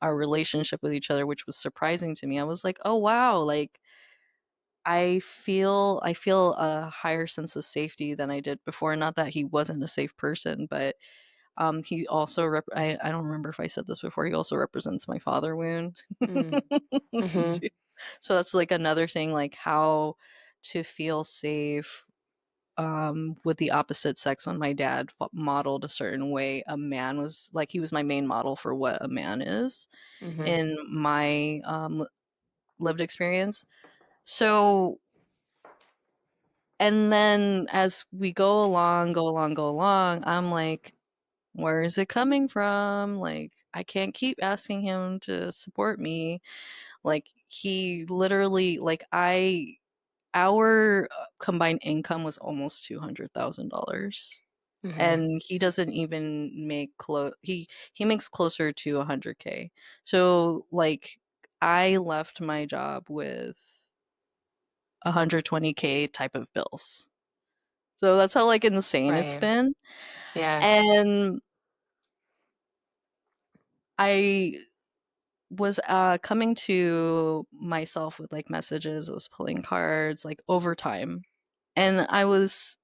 [SPEAKER 3] our relationship with each other, which was surprising to me. I was like, "Oh wow, like I feel a higher sense of safety than I did before." Not that he wasn't a safe person, but he also I don't remember if I said this before. He also represents my father wound.
[SPEAKER 2] Mm. Mhm.
[SPEAKER 3] So that's like another thing, like how to feel safe with the opposite sex. When my dad modeled a certain way, a man was like, he was my main model for what a man is
[SPEAKER 2] Mhm.
[SPEAKER 3] in my lived experience. So, and then as we go along, I'm like, where is it coming from? Like, I can't keep asking him to support me. Like, he literally, like, our combined income was almost $200,000.
[SPEAKER 2] Mhm.
[SPEAKER 3] And he doesn't even make he makes closer to 100K. So like I left my job with 120K type of bills. So that's how like insane it's
[SPEAKER 2] Right.
[SPEAKER 3] been.
[SPEAKER 2] Yeah.
[SPEAKER 3] And I was coming to myself with like messages, I was pulling cards like over time. And I was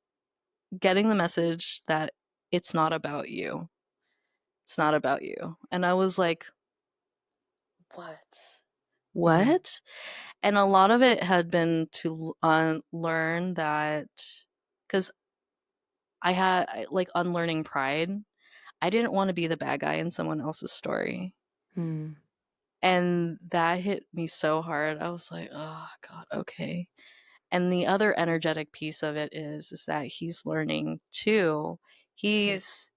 [SPEAKER 3] getting the message that it's not about you. It's not about you. And I was like, what?
[SPEAKER 2] Mhm.
[SPEAKER 3] What? And a lot of it had been to learn that, because like unlearning pride. I didn't want to be the bad guy in someone else's story.
[SPEAKER 2] Mm.
[SPEAKER 3] And that hit me so hard. I was like, oh God, okay. And the other energetic piece of it is that he's learning too. He's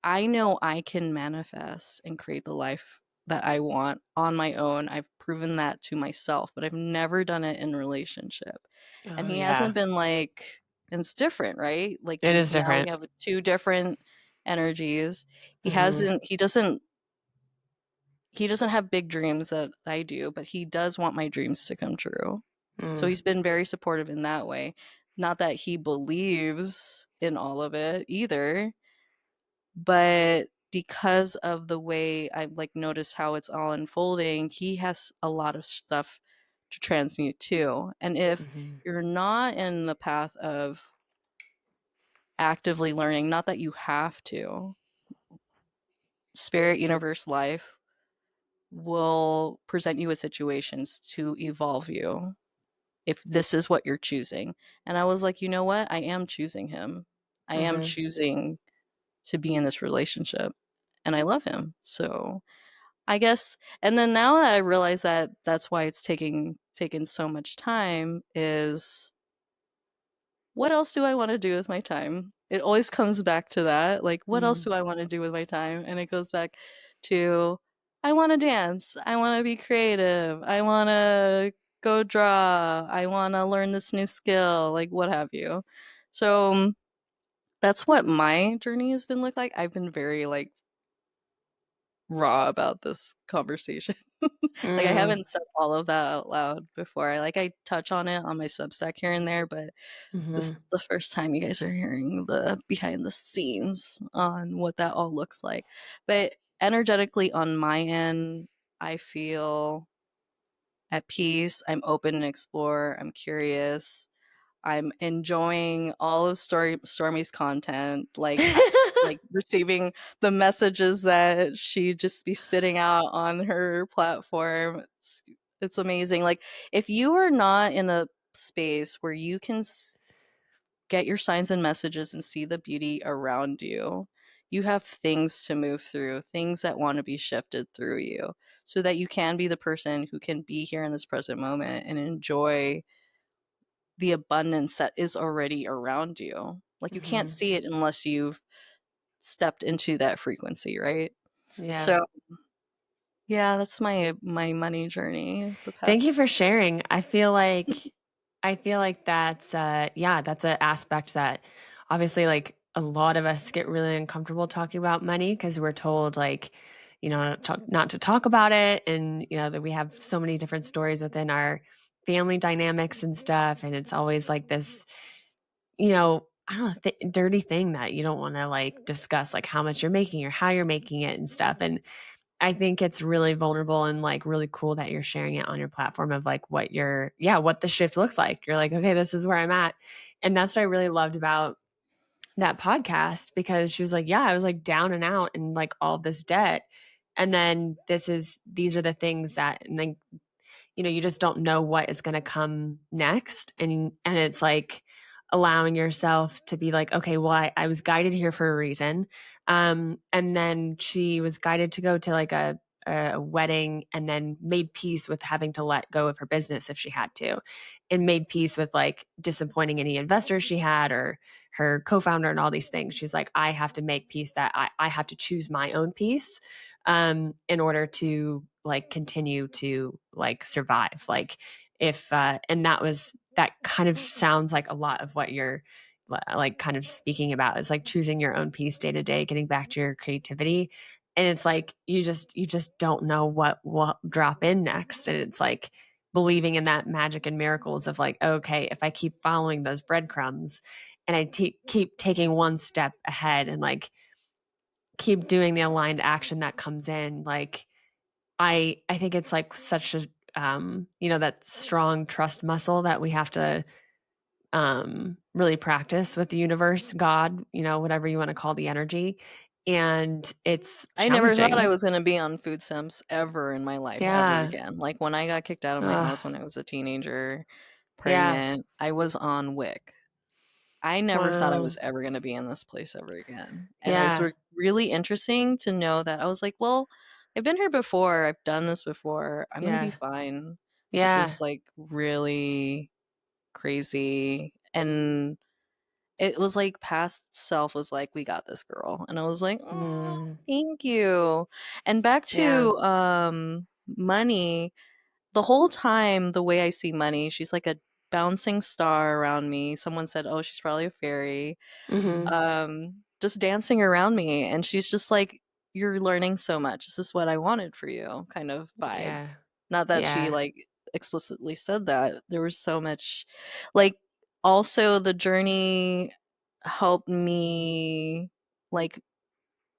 [SPEAKER 3] I know I can manifest and create the life that I want on my own. I've proven that to myself, but I've never done it in a relationship. And
[SPEAKER 2] Oh,
[SPEAKER 3] he
[SPEAKER 2] yeah.
[SPEAKER 3] hasn't been like, and it's different, right? Like
[SPEAKER 2] It is
[SPEAKER 3] now we
[SPEAKER 2] different.
[SPEAKER 3] have two different energies.
[SPEAKER 2] Mhm.
[SPEAKER 3] He doesn't have big dreams that I do, but he does want my dreams to come true. So
[SPEAKER 2] Mm.
[SPEAKER 3] he's been very supportive in that way. Not that he believes in all of it either, but because of the way I've like noticed how it's all unfolding, he has a lot of stuff to transmute too. And if
[SPEAKER 2] Mhm.
[SPEAKER 3] you're not in the path of actively learning, not that you have to, spirit, universe, life will present you with situations to evolve you if this is what you're choosing. And I was like, you know what? I am choosing him. I am
[SPEAKER 2] Mhm.
[SPEAKER 3] choosing to be in this relationship and I love him. So I guess, and then now that I realize that that's why it's taken so much time is what else do I want to do with my time? It always comes back to that. Like, what else
[SPEAKER 2] Mm.
[SPEAKER 3] do I want to do with my time? And it goes back to I want to dance. I want to be creative. I want to go draw. I want to learn this new skill, like what have you. So that's what my journey has been like. I've been very like raw about this conversation. Like I
[SPEAKER 2] Mm.
[SPEAKER 3] haven't said all of that out loud before. I touch on it on my Substack here and there, but this is
[SPEAKER 2] Mhm.
[SPEAKER 3] the first time you guys are hearing the behind the scenes on what that all looks like. But energetically on my end, I feel at peace. I'm open to explore. I'm curious. I'm enjoying all of Stormy's content, like receiving the messages that she just be spitting out on her platform. It's amazing. Like if you are not in a space where you can get your signs and messages and see the beauty around you, you have things to move through, things that want to be shifted through you, so that you can be the person who can be here in this present moment and enjoy the abundance that is already around you. Like you can't
[SPEAKER 2] Mhm.
[SPEAKER 3] see it unless you've stepped into that frequency, right?
[SPEAKER 2] Yeah.
[SPEAKER 3] So yeah, that's my money journey the
[SPEAKER 2] Thank you
[SPEAKER 3] past.
[SPEAKER 2] for sharing. I feel like that's yeah, that's an aspect that obviously like a lot of us get really uncomfortable talking about money because we're told like, not to talk about it, and that we have so many different stories within our family dynamics and stuff, and it's always like this, I don't know, dirty thing that you don't want to like discuss like how much you're making or how you're making it and stuff. And I think it's really vulnerable and like really cool that you're sharing it on your platform of like what the shift looks like. You're like, okay, this is where I'm at. And that's what I really loved about that podcast, because she was like, yeah, I was like down and out and like all this debt. And then these are the things that, and then you just don't know what is going to come next, and it's like allowing yourself to be like, okay, well, I was guided here for a reason. And then she was guided to go to like a wedding, and then made peace with having to let go of her business if she had to, and made peace with like disappointing any investors she had or her co-founder and all these things. She's like, I have to make peace, that I have to choose my own peace, in order to like continue to like survive. Like if and that kind of sounds like a lot of what you're like kind of speaking about, is like choosing your own peace day to day, getting back to your creativity. And it's like you just don't know what will drop in next, and it's like believing in that magic and miracles of like, okay, if I keep following those breadcrumbs and I keep taking one step ahead and like keep doing the aligned action that comes in, like I think it's like such a that strong trust muscle that we have to really practice with the universe, God, whatever you want to call the energy. And it's
[SPEAKER 3] I never thought I
[SPEAKER 2] challenging.
[SPEAKER 3] was gonna be on food stamps ever in my life, ever
[SPEAKER 2] Yeah.
[SPEAKER 3] again. Like when I got kicked out of my
[SPEAKER 2] Uh,
[SPEAKER 3] house when I was a teenager,
[SPEAKER 2] yeah.
[SPEAKER 3] pregnant, I was on WIC. I never thought I
[SPEAKER 2] Wow.
[SPEAKER 3] was ever gonna be in this place ever again. And it was
[SPEAKER 2] Yeah.
[SPEAKER 3] really interesting to know that I was like, well, I've been here before. I've done this before. I'm gonna be
[SPEAKER 2] Yeah.
[SPEAKER 3] fine. Which
[SPEAKER 2] Yeah.
[SPEAKER 3] was like really crazy. And it was like past self was like, we got this girl. And I was like, oh,
[SPEAKER 2] Mm,
[SPEAKER 3] thank you. And back
[SPEAKER 2] yeah.
[SPEAKER 3] to money, the whole time the way I see money, she's like a bouncing star around me. Someone said, oh, she's probably a fairy.
[SPEAKER 2] Hmm.
[SPEAKER 3] Just dancing around me, and she's just like, you're learning so much, this is what I wanted for you, kind of vibe.
[SPEAKER 2] Yeah.
[SPEAKER 3] Not that she
[SPEAKER 2] Yeah.
[SPEAKER 3] like explicitly said that. There was so much, like, also the journey helped me, like,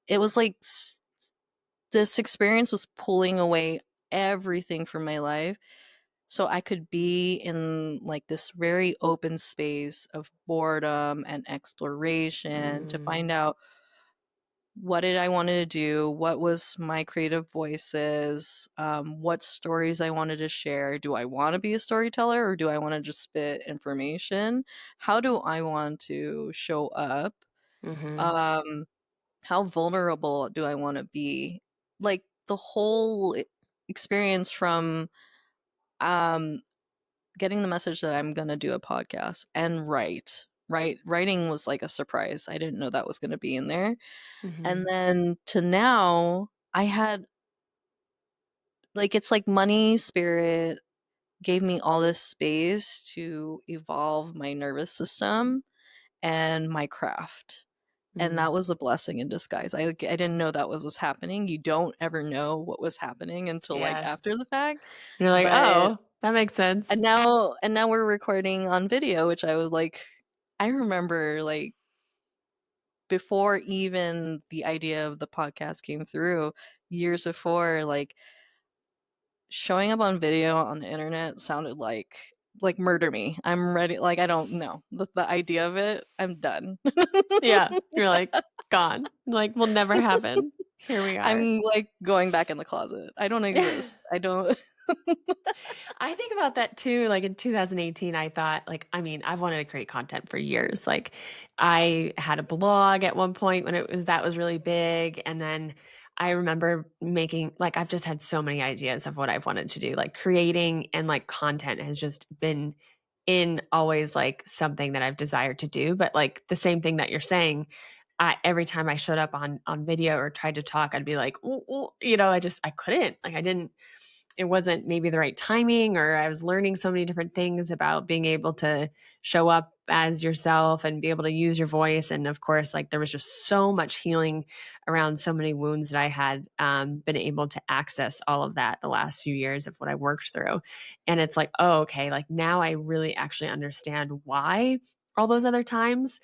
[SPEAKER 3] it was like this experience was pulling away everything from my life so I could be in like this very open space of boredom and exploration to
[SPEAKER 2] Mm,
[SPEAKER 3] find out what did I want to do? What was my creative voices? What stories I wanted to share? Do I want to be a storyteller or do I want to just spit information? How do I want to show up?
[SPEAKER 2] Mhm.
[SPEAKER 3] Um, how vulnerable do I want to be? Like the whole experience from um getting the message that I'm gonna do a podcast and write. Writing was like a surprise. I didn't know that was gonna be in there. And
[SPEAKER 2] Mhm.
[SPEAKER 3] then to now, I had like it's like money spirit gave me all this space to evolve my nervous system and my craft. And
[SPEAKER 2] Mm.
[SPEAKER 3] that was a blessing in disguise. I didn't know that was happening. You don't ever know what was happening until like
[SPEAKER 2] Yeah.
[SPEAKER 3] after the fact.
[SPEAKER 2] You're like,
[SPEAKER 3] But
[SPEAKER 2] "Oh, that makes sense."
[SPEAKER 3] and now we're recording on video, which I was like I remember like before even the idea of the podcast came through, years before, like showing up on video on the internet sounded like murder me. I'm ready. Like I don't know the idea of it. I'm done.
[SPEAKER 2] Yeah. You're like, "Gone." Like, "Will never happen." Here we are.
[SPEAKER 3] I'm like going back in the closet. I don't exist. I don't.
[SPEAKER 2] I think about that too. Like in 2018, I thought, like, I mean, I've wanted to create content for years. Like, I had a blog at one point when that was really big. And then I remember making, like, I've just had so many ideas of what I've wanted to do. Like, creating and like content has just been in always like something that I've desired to do. But like the same thing that you're saying, every time I showed up on video or tried to talk, I'd be like, "Ooh, ooh," I couldn't. Like, I didn't it wasn't maybe the right timing, or I was learning so many different things about being able to show up as yourself and be able to use your voice. And of course, like there was just so much healing around so many wounds that I had been able to access all of that the last few years of what I worked through. And it's like, oh, okay, like now I really actually understand why all those other times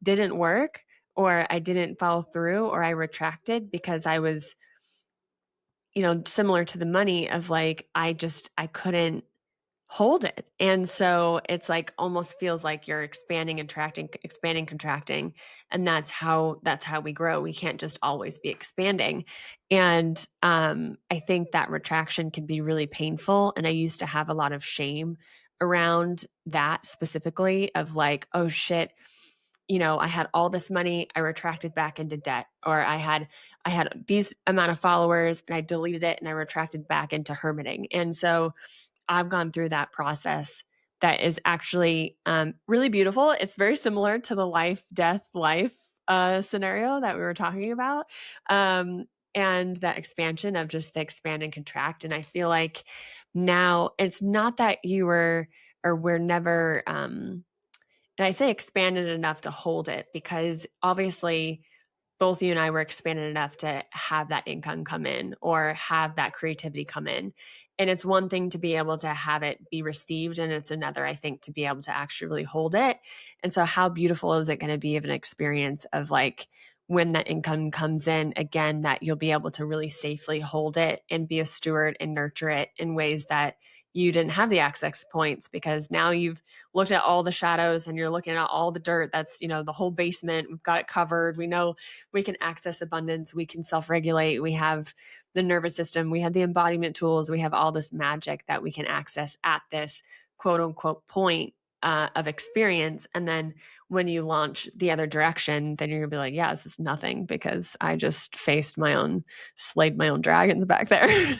[SPEAKER 2] didn't work, or I didn't follow through, or I retracted because I was, similar to the money of like, I couldn't hold it. And so it's like almost feels like you're expanding and expanding, contracting. And that's how we grow. We can't just always be expanding. And I think that retraction can be really painful. And I used to have a lot of shame around that specifically of like, oh shit, I had all this money, I retracted back into debt, or I had these amount of followers and I deleted it and I retracted back into hermiting. And so I've gone through that process that is actually really beautiful. It's very similar to the life scenario that we were talking about. Um, and that expansion of just the expand and contract. And I feel like now it's not that you were or we're never and I say expanded enough to hold it, because obviously both you and I were expanded enough to have that income come in or have that creativity come in. And it's one thing to be able to have it be received, and it's another, I think, to be able to actually really hold it. And so, how beautiful is it going to be of an experience of like when that income comes in again, that you'll be able to really safely hold it and be a steward and nurture it in ways that you didn't have the access points, because now you've looked at all the shadows and you're looking at all the dirt that's, the whole basement. We've got it covered. We know we can access abundance, we can self-regulate, we have the nervous system, we have the embodiment tools, we have all this magic that we can access at this quote unquote point of experience. And then when you launch the other direction, then you're gonna be like, yeah, this is nothing, because I just slayed my own dragons back there.